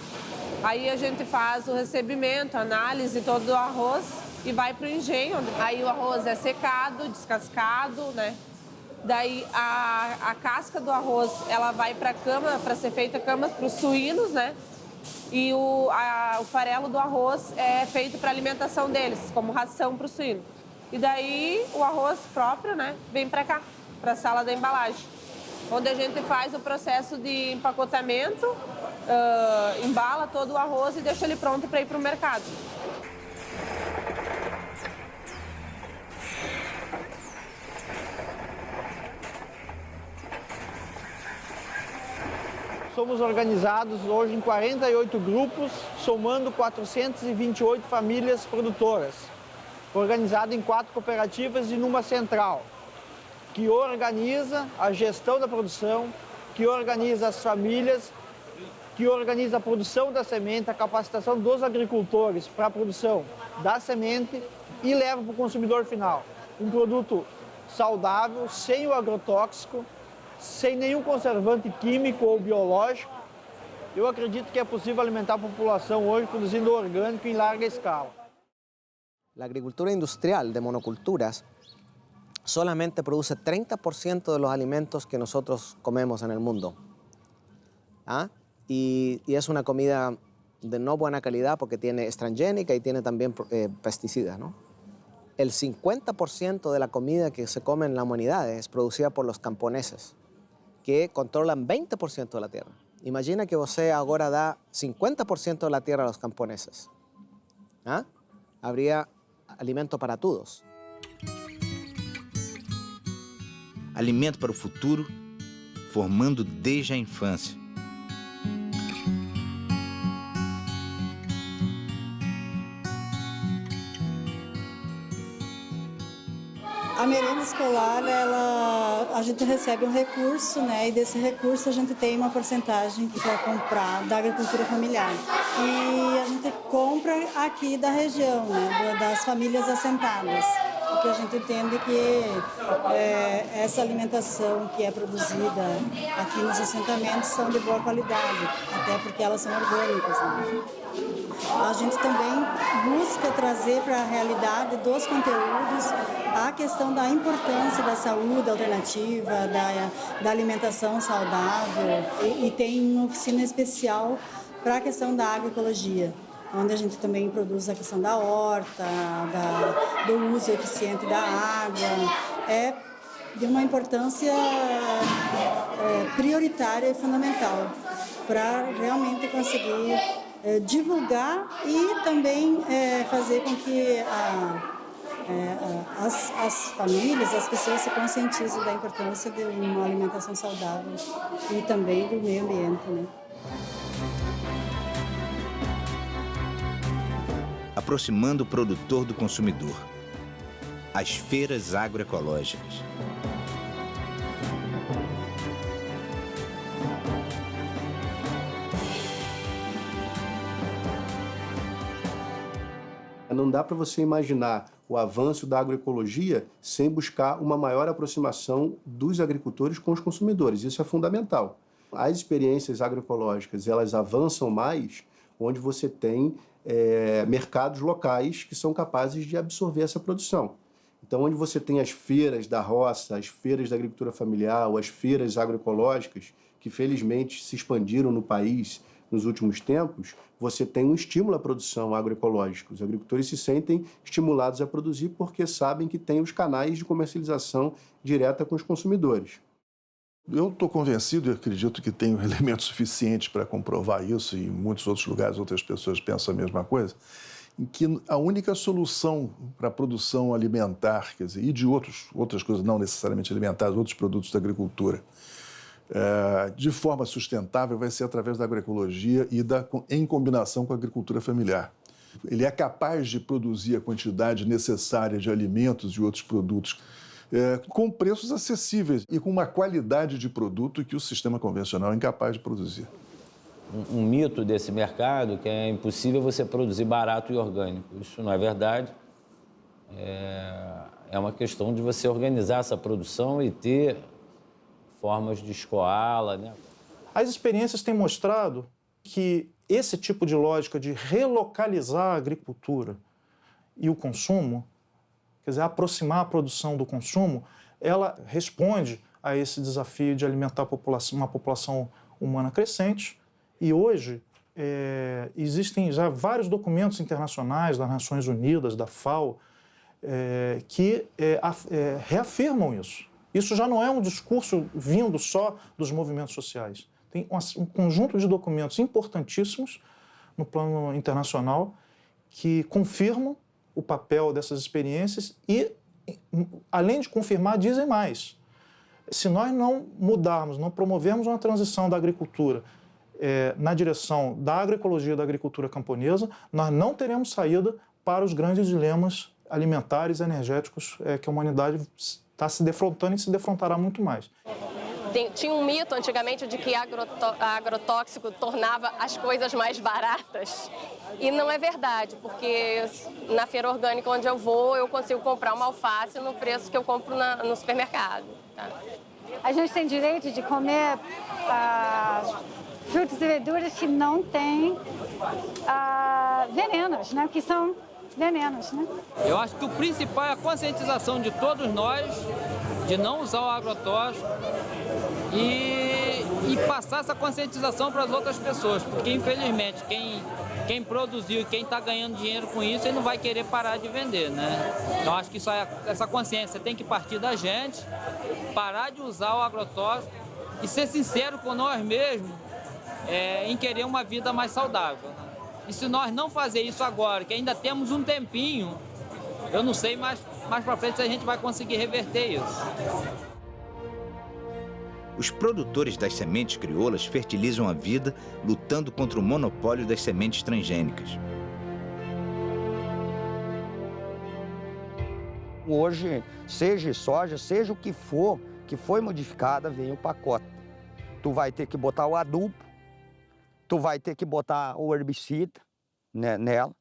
Aí a gente faz o recebimento, análise todo do arroz e vai para o engenho. Aí o arroz é secado, descascado, né? Daí a casca do arroz, ela vai para a cama, para ser feita camas para os suínos, né? E o farelo do arroz é feito para alimentação deles, como ração para o suíno. E daí o arroz próprio, né, vem para cá, para a sala da embalagem, onde a gente faz o processo de empacotamento, embala todo o arroz e deixa ele pronto para ir para o mercado. Somos organizados hoje em 48 grupos, somando 428 famílias produtoras, organizado em 4 cooperativas e numa central, que organiza a gestão da produção, que organiza as famílias, que organiza a produção da semente, a capacitação dos agricultores para a produção da semente e leva para o consumidor final um produto saudável, sem o agrotóxico, sem nenhum conservante químico ou biológico. Eu acredito que é possível alimentar a população hoje produzindo orgânico em larga escala. La agricultura industrial de monoculturas solamente produce 30% de los alimentos que nosotros comemos en el mundo. Y es una comida de no buena calidad porque tiene transgénica y tiene también pesticidas, ¿no? El 50% de la comida que se come en la humanidad es producida por los camponeses, que controlan 20% de la tierra. Imagina que você agora dá 50% de la tierra a los camponeses. Habría alimento para todos. Alimento para o futuro, formando desde a infância. A merenda escolar, a gente recebe um recurso, né? E desse recurso a gente tem uma porcentagem que vai comprar da agricultura familiar. E a gente compra aqui da região, né? Das famílias assentadas. Porque a gente entende que essa alimentação que é produzida aqui nos assentamentos são de boa qualidade, até porque elas são orgânicas, né? A gente também busca trazer para a realidade dos conteúdos a questão da importância da saúde alternativa, da alimentação saudável e tem uma oficina especial para a questão da agroecologia, onde a gente também produz a questão da horta, do uso eficiente da água. É de uma importância prioritária e fundamental para realmente conseguir divulgar e também fazer com que as famílias, as pessoas se conscientizem da importância de uma alimentação saudável e também do meio ambiente, né? Aproximando o produtor do consumidor. As feiras agroecológicas. Não dá para você imaginar o avanço da agroecologia sem buscar uma maior aproximação dos agricultores com os consumidores. Isso é fundamental. As experiências agroecológicas, elas avançam mais onde você tem mercados locais que são capazes de absorver essa produção. Então, onde você tem as feiras da roça, as feiras da agricultura familiar, ou as feiras agroecológicas, que felizmente se expandiram no país nos últimos tempos, você tem um estímulo à produção agroecológica. Os agricultores se sentem estimulados a produzir porque sabem que tem os canais de comercialização direta com os consumidores. Eu estou convencido e acredito que tenho elementos suficientes para comprovar isso, e em muitos outros lugares outras pessoas pensam a mesma coisa, em que a única solução para a produção alimentar, quer dizer, e de outras coisas não necessariamente alimentares, outros produtos da agricultura, de forma sustentável vai ser através da agroecologia e em combinação com a agricultura familiar. Ele é capaz de produzir a quantidade necessária de alimentos e outros produtos com preços acessíveis e com uma qualidade de produto que o sistema convencional é incapaz de produzir. Um mito desse mercado que é impossível você produzir barato e orgânico. Isso não é verdade. É uma questão de você organizar essa produção e ter formas de escoá-la, né? As experiências têm mostrado que esse tipo de lógica de relocalizar a agricultura e o consumo, quer dizer, aproximar a produção do consumo, ela responde a esse desafio de alimentar uma população humana crescente. E hoje existem já vários documentos internacionais das Nações Unidas, da FAO, que reafirmam isso. Isso já não é um discurso vindo só dos movimentos sociais. Tem um conjunto de documentos importantíssimos no plano internacional que confirmam o papel dessas experiências e, além de confirmar, dizem mais. Se nós não mudarmos, não promovermos uma transição da agricultura na direção da agroecologia da agricultura camponesa, nós não teremos saída para os grandes dilemas alimentares e energéticos que a humanidade está se defrontando e se defrontará muito mais. Tinha um mito antigamente de que agrotóxico tornava as coisas mais baratas. E não é verdade, porque na feira orgânica onde eu vou, eu consigo comprar uma alface no preço que eu compro no supermercado. Tá? A gente tem direito de comer frutas e verduras que não têm venenos, né? Que são venenos, né? Eu acho que o principal é a conscientização de todos nós de não usar o agrotóxico e passar essa conscientização para as outras pessoas, porque infelizmente quem produziu e quem está ganhando dinheiro com isso, ele não vai querer parar de vender, né? Eu acho que essa consciência tem que partir da gente, parar de usar o agrotóxico e ser sincero com nós mesmos em querer uma vida mais saudável. E se nós não fazer isso agora, que ainda temos um tempinho, eu não sei mais para frente se a gente vai conseguir reverter isso. Os produtores das sementes crioulas fertilizam a vida lutando contra o monopólio das sementes transgênicas. Hoje, seja soja, seja o que for, que foi modificada, vem o pacote. Tu vai ter que botar o adubo, tu vai ter que botar o herbicida nela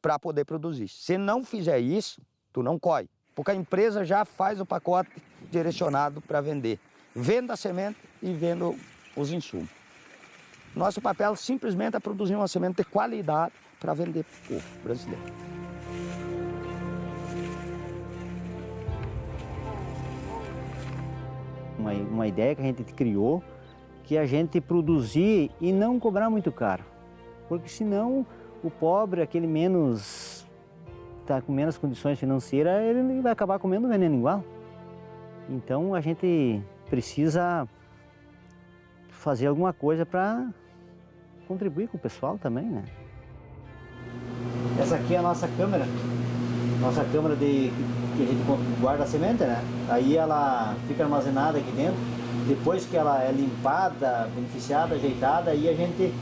para poder produzir. Se não fizer isso, tu não colhe, porque a empresa já faz o pacote direcionado para vender. Venda a semente e vendo os insumos. Nosso papel simplesmente é produzir uma semente de qualidade para vender para o povo brasileiro. Uma ideia que a gente criou, que a gente produzir e não cobrar muito caro. Porque senão o pobre, aquele está com menos condições financeiras, ele vai acabar comendo veneno igual. Então a gente precisa fazer alguma coisa para contribuir com o pessoal também, né? Essa aqui é a nossa câmera que a gente guarda a semente, né? Aí ela fica armazenada aqui dentro. Depois que ela é limpada, beneficiada, ajeitada, aí a gente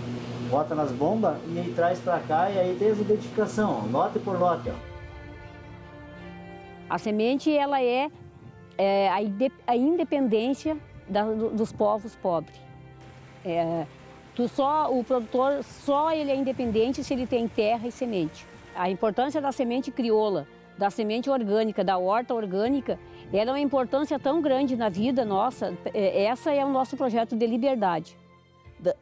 bota nas bombas e aí traz para cá e aí tem essa identificação, ó, lote por lote, ó. A semente, ela é a independência dos povos pobres. O produtor ele é independente se ele tem terra e semente. A importância da semente crioula, da semente orgânica, da horta orgânica, ela é uma importância tão grande na vida nossa. Essa é o nosso projeto de liberdade. The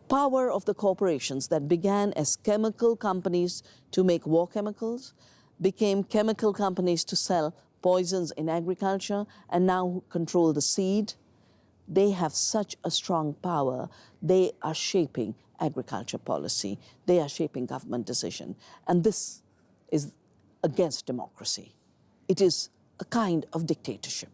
power of the corporations that began as chemical companies to make war chemicals became chemical companies to sell poisons in agriculture and now control the seed. They have such a strong power. They are shaping agriculture policy. They are shaping government decision. And this is against democracy. It is a kind of dictatorship.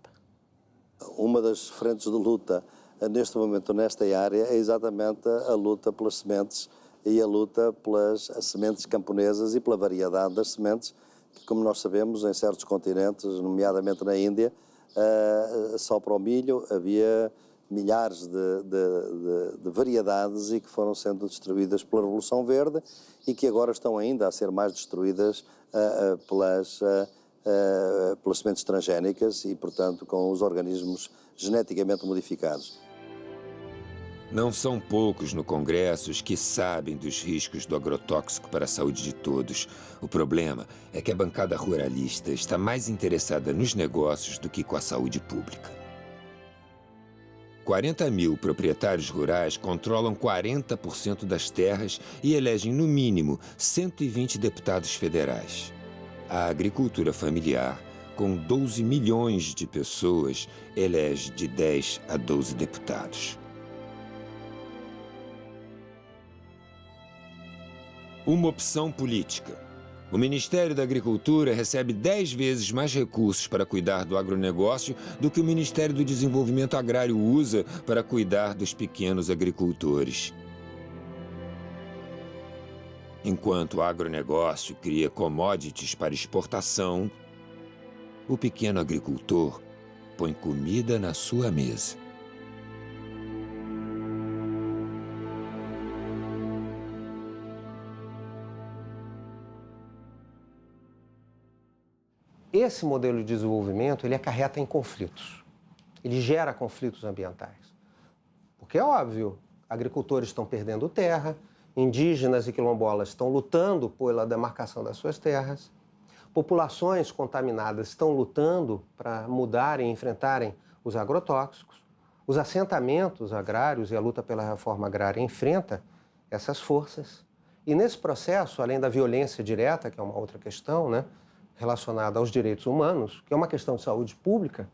Uma das frentes de luta neste momento nesta área é exatamente a luta pelas sementes e a luta pelas sementes camponesas e pela variedade das sementes, que, como nós sabemos, em certos continentes, nomeadamente na Índia, só para o milho havia milhares de variedades e que foram sendo destruídas pela Revolução Verde e que agora estão ainda a ser mais destruídas pelas sementes transgénicas e, portanto, com os organismos geneticamente modificados. Não são poucos no Congresso os que sabem dos riscos do agrotóxico para a saúde de todos. O problema é que a bancada ruralista está mais interessada nos negócios do que com a saúde pública. 40 mil proprietários rurais controlam 40% das terras e elegem, no mínimo, 120 deputados federais. A agricultura familiar, com 12 milhões de pessoas, elege de 10 a 12 deputados. Uma opção política. O Ministério da Agricultura recebe 10 vezes mais recursos para cuidar do agronegócio do que o Ministério do Desenvolvimento Agrário usa para cuidar dos pequenos agricultores. Enquanto o agronegócio cria commodities para exportação, o pequeno agricultor põe comida na sua mesa. Esse modelo de desenvolvimento, ele acarreta em conflitos. Ele gera conflitos ambientais. Porque é óbvio, agricultores estão perdendo terra, indígenas e quilombolas estão lutando pela demarcação das suas terras, populações contaminadas estão lutando para mudarem e enfrentarem os agrotóxicos, os assentamentos agrários e a luta pela reforma agrária enfrenta essas forças. E nesse processo, além da violência direta, que é uma outra questão, né, relacionada aos direitos humanos, que é uma questão de saúde pública,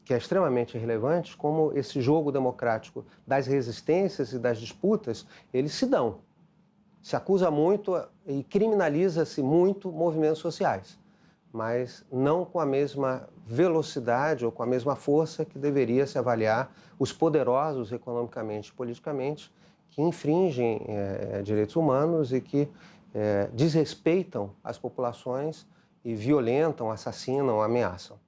que é extremamente relevante, como esse jogo democrático das resistências e das disputas, eles se dão. Se acusa muito e criminaliza-se muito movimentos sociais, mas não com a mesma velocidade ou com a mesma força que deveria se avaliar os poderosos economicamente e politicamente que infringem direitos humanos e que desrespeitam as populações e violentam, assassinam, ameaçam.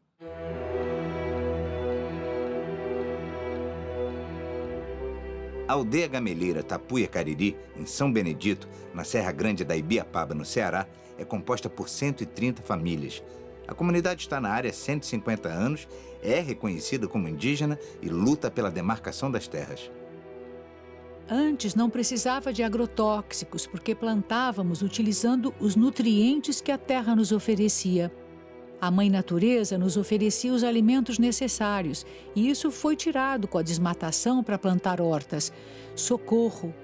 A aldeia gameleira Tapuia Cariri, em São Benedito, na Serra Grande da Ibiapaba, no Ceará, é composta por 130 famílias. A comunidade está na área há 150 anos, é reconhecida como indígena e luta pela demarcação das terras. Antes não precisava de agrotóxicos, porque plantávamos utilizando os nutrientes que a terra nos oferecia. A Mãe Natureza nos oferecia os alimentos necessários e isso foi tirado com a desmatação para plantar hortas. Socorro!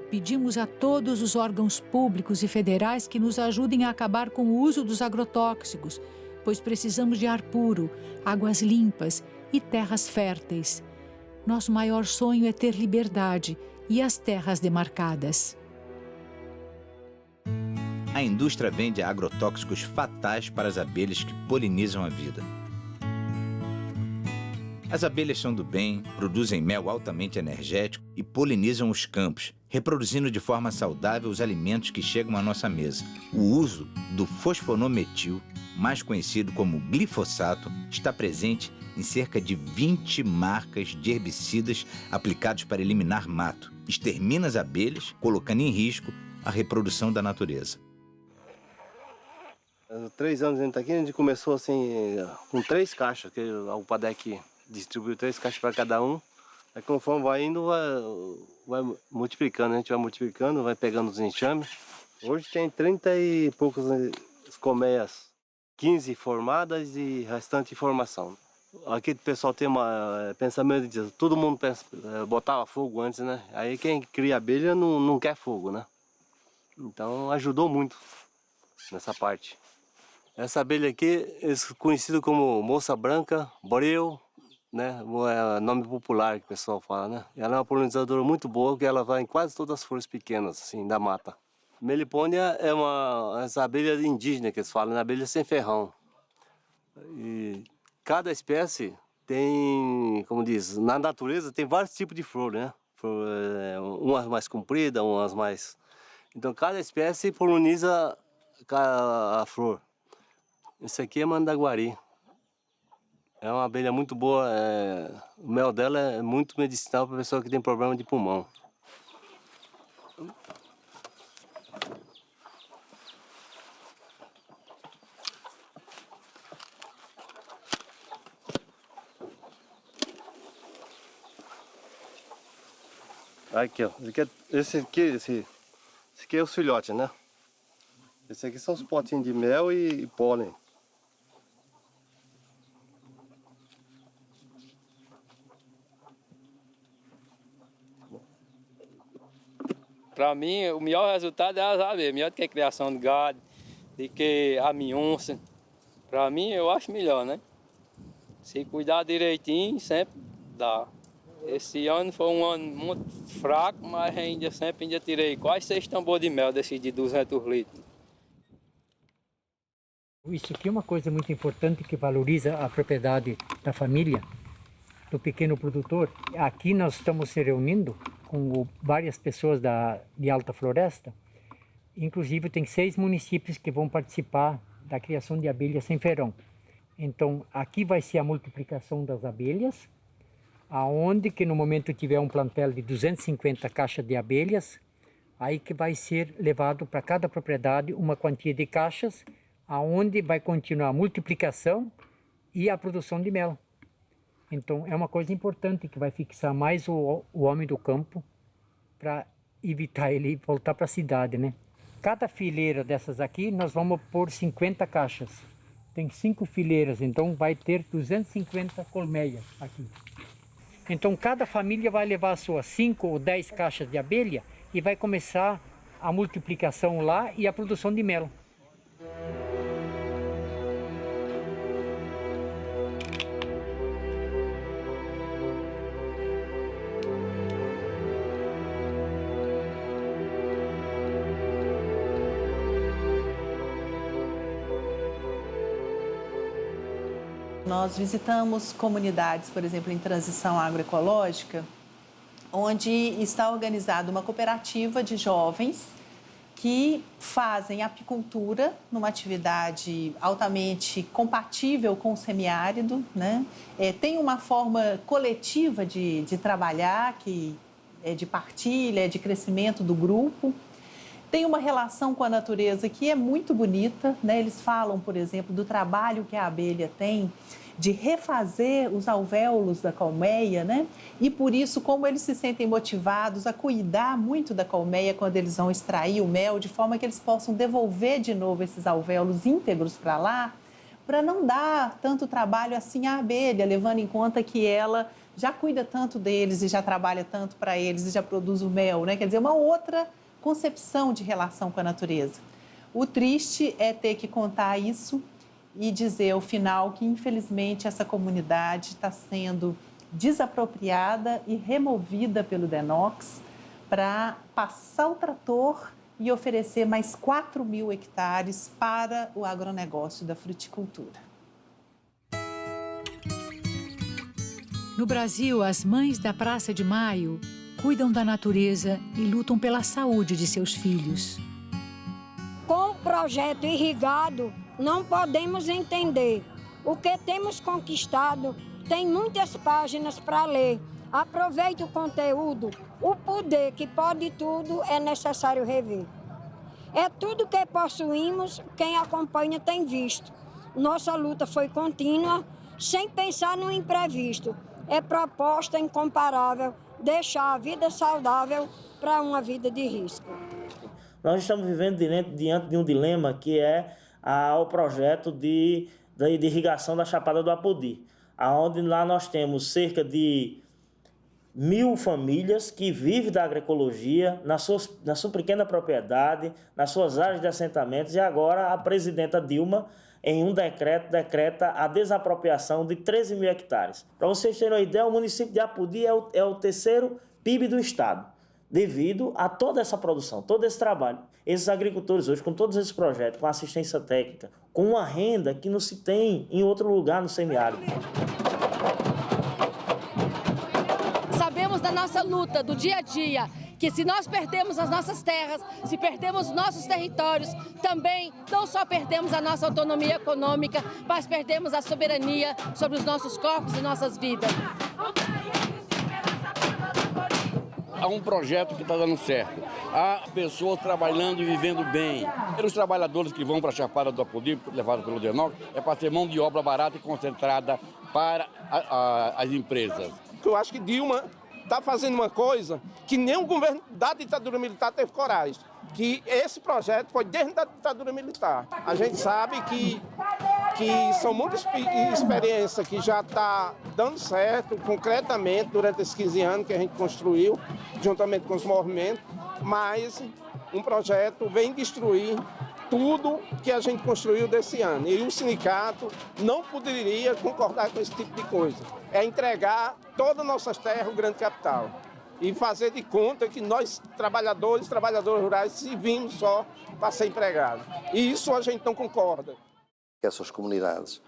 Pedimos a todos os órgãos públicos e federais que nos ajudem a acabar com o uso dos agrotóxicos, pois precisamos de ar puro, águas limpas e terras férteis. Nosso maior sonho é ter liberdade e as terras demarcadas. A indústria vende agrotóxicos fatais para as abelhas que polinizam a vida. As abelhas são do bem, produzem mel altamente energético e polinizam os campos, reproduzindo de forma saudável os alimentos que chegam à nossa mesa. O uso do fosfonometil, mais conhecido como glifosato, está presente em cerca de 20 marcas de herbicidas aplicados para eliminar mato. Extermina as abelhas, colocando em risco a reprodução da natureza. Há 3 anos a gente está aqui, a gente começou assim com 3 caixas, que a UPADEC distribuiu 3 caixas para cada um. Aí conforme vai indo, vai multiplicando, a gente vai multiplicando, vai pegando os enxames. Hoje tem 30 e poucas colmeias, 15 formadas e restante em formação. Aqui o pessoal tem um pensamento de dizer, todo mundo botava fogo antes, né? Aí quem cria abelha não quer fogo, né? Então ajudou muito nessa parte. Essa abelha aqui é conhecida como moça branca, breu, né? É nome popular que o pessoal fala, né? Ela é uma polinizadora muito boa, porque ela vai em quase todas as flores pequenas, assim, da mata. Melipônia é essa abelha indígena que eles falam, né? Abelha sem ferrão. E cada espécie tem, como diz, na natureza tem vários tipos de flor, né? Umas mais compridas, umas mais... Então cada espécie poliniza a flor. Esse aqui é mandaguari. É uma abelha muito boa, o mel dela é muito medicinal para pessoa que tem problema de pulmão. Aqui, ó. Esse aqui é o filhote, né? Esse aqui são os potinhos de mel e pólen. Para mim, o melhor resultado é as abelhas, melhor do que a criação de gado, do que a minhonça. Para mim, eu acho melhor, né? Se cuidar direitinho, sempre dá. Esse ano foi um ano muito fraco, mas ainda tirei quase 6 tambores de mel desses de 200 litros. Isso aqui é uma coisa muito importante que valoriza a propriedade da família, do pequeno produtor. Aqui nós estamos se reunindo com várias pessoas de Alta Floresta. Inclusive tem 6 municípios que vão participar da criação de abelhas sem ferrão. Então aqui vai ser a multiplicação das abelhas, aonde que no momento tiver um plantel de 250 caixas de abelhas, aí que vai ser levado para cada propriedade uma quantia de caixas, aonde vai continuar a multiplicação e a produção de mel. Então é uma coisa importante que vai fixar mais o homem do campo para evitar ele voltar para a cidade, né? Cada fileira dessas aqui nós vamos pôr 50 caixas. Tem 5 fileiras, então vai ter 250 colmeias aqui. Então cada família vai levar as suas 5 ou 10 caixas de abelha e vai começar a multiplicação lá e a produção de mel. Nós visitamos comunidades, por exemplo, em transição agroecológica, onde está organizada uma cooperativa de jovens que fazem apicultura numa atividade altamente compatível com o semiárido, né? Tem uma forma coletiva de trabalhar, que é de partilha, de crescimento do grupo. Tem uma relação com a natureza que é muito bonita, né? Eles falam, por exemplo, do trabalho que a abelha tem de refazer os alvéolos da colmeia, né? E por isso, como eles se sentem motivados a cuidar muito da colmeia quando eles vão extrair o mel, de forma que eles possam devolver de novo esses alvéolos íntegros para lá, para não dar tanto trabalho assim à abelha, levando em conta que ela já cuida tanto deles e já trabalha tanto para eles e já produz o mel, né? Quer dizer, uma outra concepção de relação com a natureza. O triste é ter que contar isso e dizer ao final que, infelizmente, essa comunidade está sendo desapropriada e removida pelo DENOX para passar o trator e oferecer mais 4.000 hectares para o agronegócio da fruticultura. No Brasil, as mães da Praça de Maio cuidam da natureza e lutam pela saúde de seus filhos. Com o projeto irrigado, não podemos entender. O que temos conquistado tem muitas páginas para ler. Aproveite o conteúdo. O poder que pode tudo é necessário rever. É tudo que possuímos, quem acompanha tem visto. Nossa luta foi contínua, sem pensar no imprevisto. É proposta incomparável deixar a vida saudável para uma vida de risco. Nós estamos vivendo diante de um dilema que é o projeto de irrigação da Chapada do Apodi, onde lá nós temos cerca de 1.000 famílias que vivem da agroecologia na sua pequena propriedade, nas suas áreas de assentamentos, e agora a presidenta Dilma em um decreto, decreta a desapropriação de 13 mil hectares. Para vocês terem uma ideia, o município de Apodi é o terceiro PIB do estado, devido a toda essa produção, todo esse trabalho. Esses agricultores hoje, com todos esses projetos, com assistência técnica, com uma renda que não se tem em outro lugar no semiárido. Sabemos da nossa luta, do dia a dia, que se nós perdemos as nossas terras, se perdemos os nossos territórios, também não só perdemos a nossa autonomia econômica, mas perdemos a soberania sobre os nossos corpos e nossas vidas. Há um projeto que está dando certo. Há pessoas trabalhando e vivendo bem. Os trabalhadores que vão para a Chapada do Apodi, levados pelo DENOC, é para ter mão de obra barata e concentrada para as empresas. Eu acho que Dilma está fazendo uma coisa que nenhum governo da ditadura militar teve coragem. Que esse projeto foi dentro da ditadura militar. A gente sabe que são muitas experiências que já está dando certo concretamente durante esses 15 anos que a gente construiu, juntamente com os movimentos, mas um projeto vem destruir tudo que a gente construiu desse ano. E o sindicato não poderia concordar com esse tipo de coisa. É entregar todas as nossas terras ao grande capital e fazer de conta que nós, trabalhadores rurais, servimos só para ser empregados. E isso a gente não concorda. Essas comunidades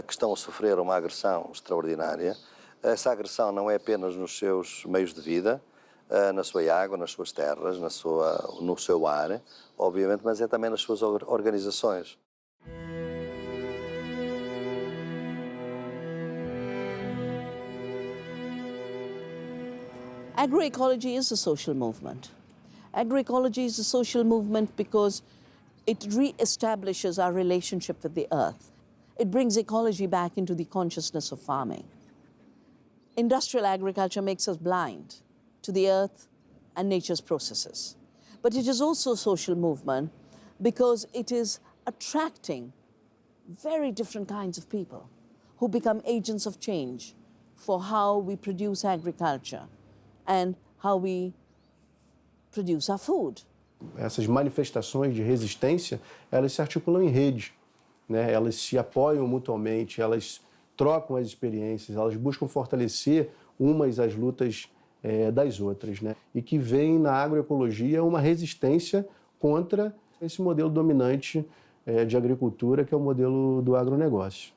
que estão a sofrer uma agressão extraordinária, essa agressão não é apenas nos seus meios de vida, na sua água, nas suas terras, no seu ar, obviamente, mas é também nas suas organizações. Agroecology is a social movement. Agroecology is a social movement because it re-establishes our relationship with the earth. It brings ecology back into the consciousness of farming. Industrial agriculture makes us blind to the earth and nature's processes. But it is also a social movement because it is attracting very different kinds of people who become agents of change for how we produce agriculture and how we produce our food. Essas manifestações de resistência, elas se articulam em rede, né? Elas se apoiam mutuamente, elas trocam as experiências, elas buscam fortalecer umas as lutas das outras, né? E que vem na agroecologia uma resistência contra esse modelo dominante de agricultura, que é o modelo do agronegócio.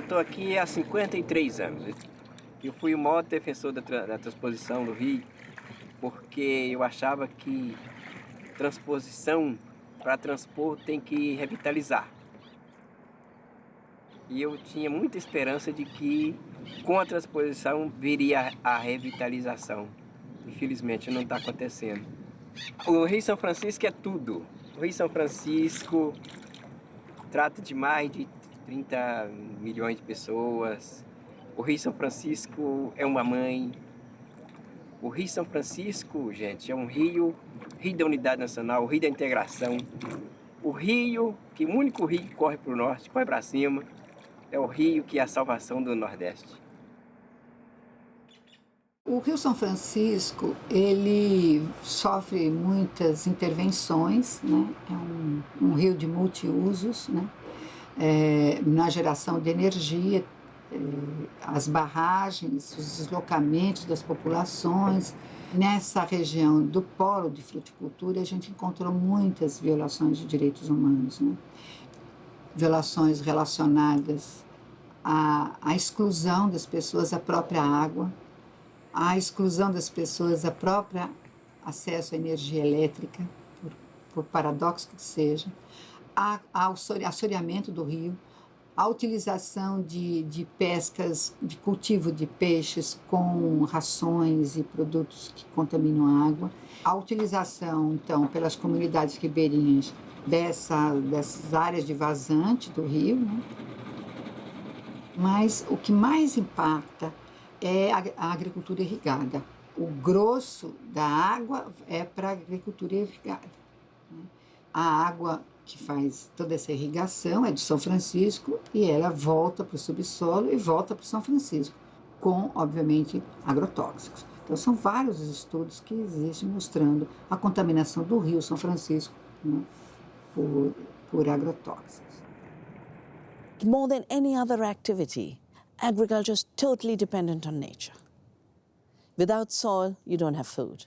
Estou aqui há 53 anos. Eu fui o maior defensor da transposição do rio, porque eu achava que transposição, para transpor, tem que revitalizar. E eu tinha muita esperança de que, com a transposição, viria a revitalização. Infelizmente, não está acontecendo. O Rio São Francisco é tudo. O Rio São Francisco trata de mais de 30 milhões de pessoas. O Rio São Francisco é uma mãe. O Rio São Francisco, gente, é um rio da unidade nacional, o rio da integração. O rio, que o único rio que corre para o norte, corre para cima, é o rio que é a salvação do Nordeste. O Rio São Francisco, ele sofre muitas intervenções, né? É um rio de multiusos, né? Na geração de energia, as barragens, os deslocamentos das populações. Nessa região do polo de fruticultura, a gente encontrou muitas violações de direitos humanos, né? Violações relacionadas à exclusão das pessoas à própria água, à exclusão das pessoas à própria acesso à energia elétrica, por paradoxo que seja, ao assoreamento do rio, a utilização de pescas, de cultivo de peixes com rações e produtos que contaminam a água, a utilização, então, pelas comunidades ribeirinhas dessas áreas de vazante do rio, né? Mas o que mais impacta é a agricultura irrigada. O grosso da água é para a agricultura irrigada, né? A água que faz toda essa irrigação é de São Francisco e ela volta para o subsolo e volta para o São Francisco, com, obviamente, agrotóxicos. Então, são vários os estudos que existem mostrando a contaminação do rio São Francisco, né, por agrotóxicos. More than any other activity, agriculture is totally dependent on nature. Without soil, you don't have food.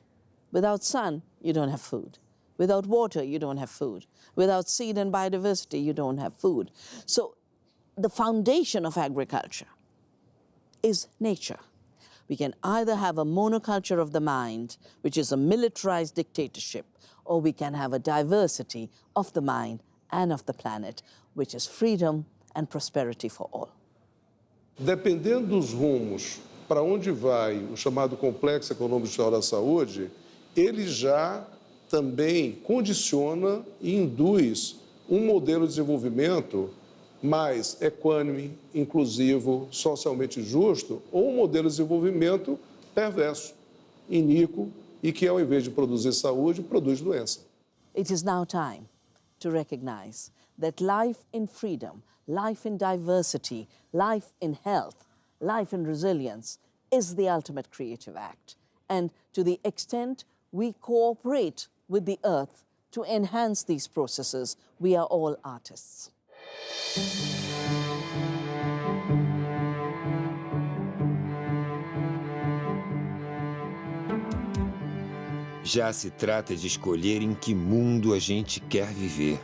Without sun, you don't have food. Without water, you don't have food. Without seed and biodiversity, you don't have food. So the foundation of agriculture is nature. We can either have a monoculture of the mind, which is a militarized dictatorship, or we can have a diversity of the mind and of the planet, which is freedom and prosperity for all. Dependendo dos rumos para onde vai o chamado complexo econômico social da saúde, ele já também condiciona e induz um modelo de desenvolvimento mais equânime, inclusivo, socialmente justo, ou um modelo de desenvolvimento perverso, iníquo e que, ao invés de produzir saúde, produz doença. It is now time to recognize that life in freedom, life in diversity, life in health, life in resilience is the ultimate creative act. And to the extent we cooperate with the earth to enhance these processes, we are all artists. Já se trata de escolher em que mundo a gente quer viver.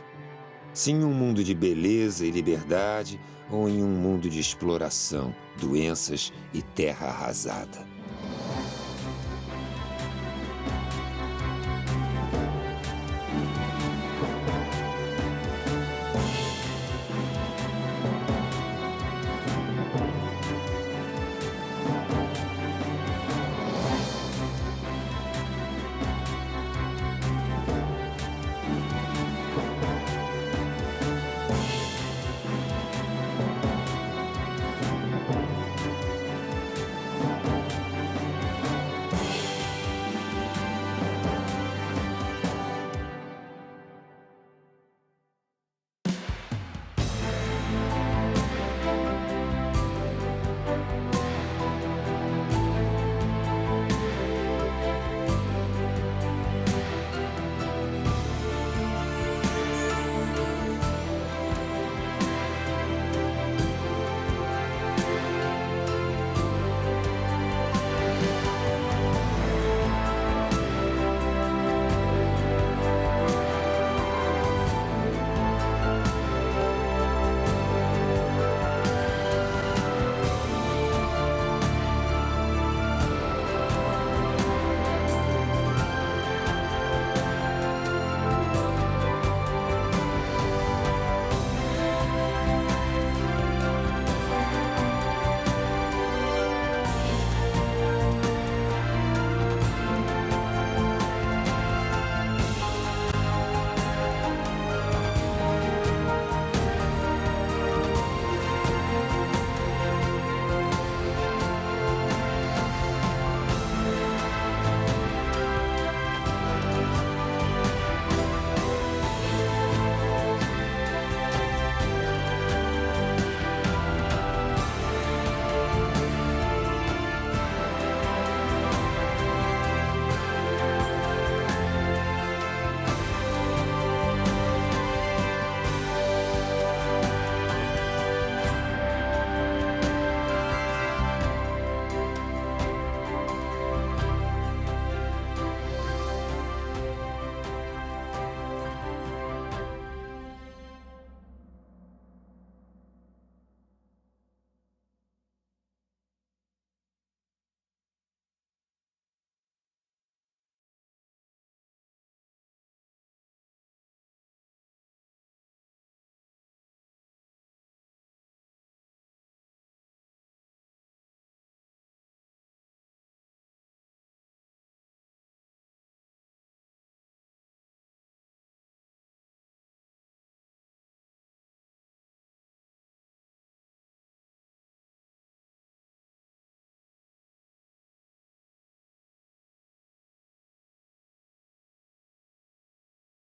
Se em um mundo de beleza e liberdade ou em um mundo de exploração, doenças e terra arrasada.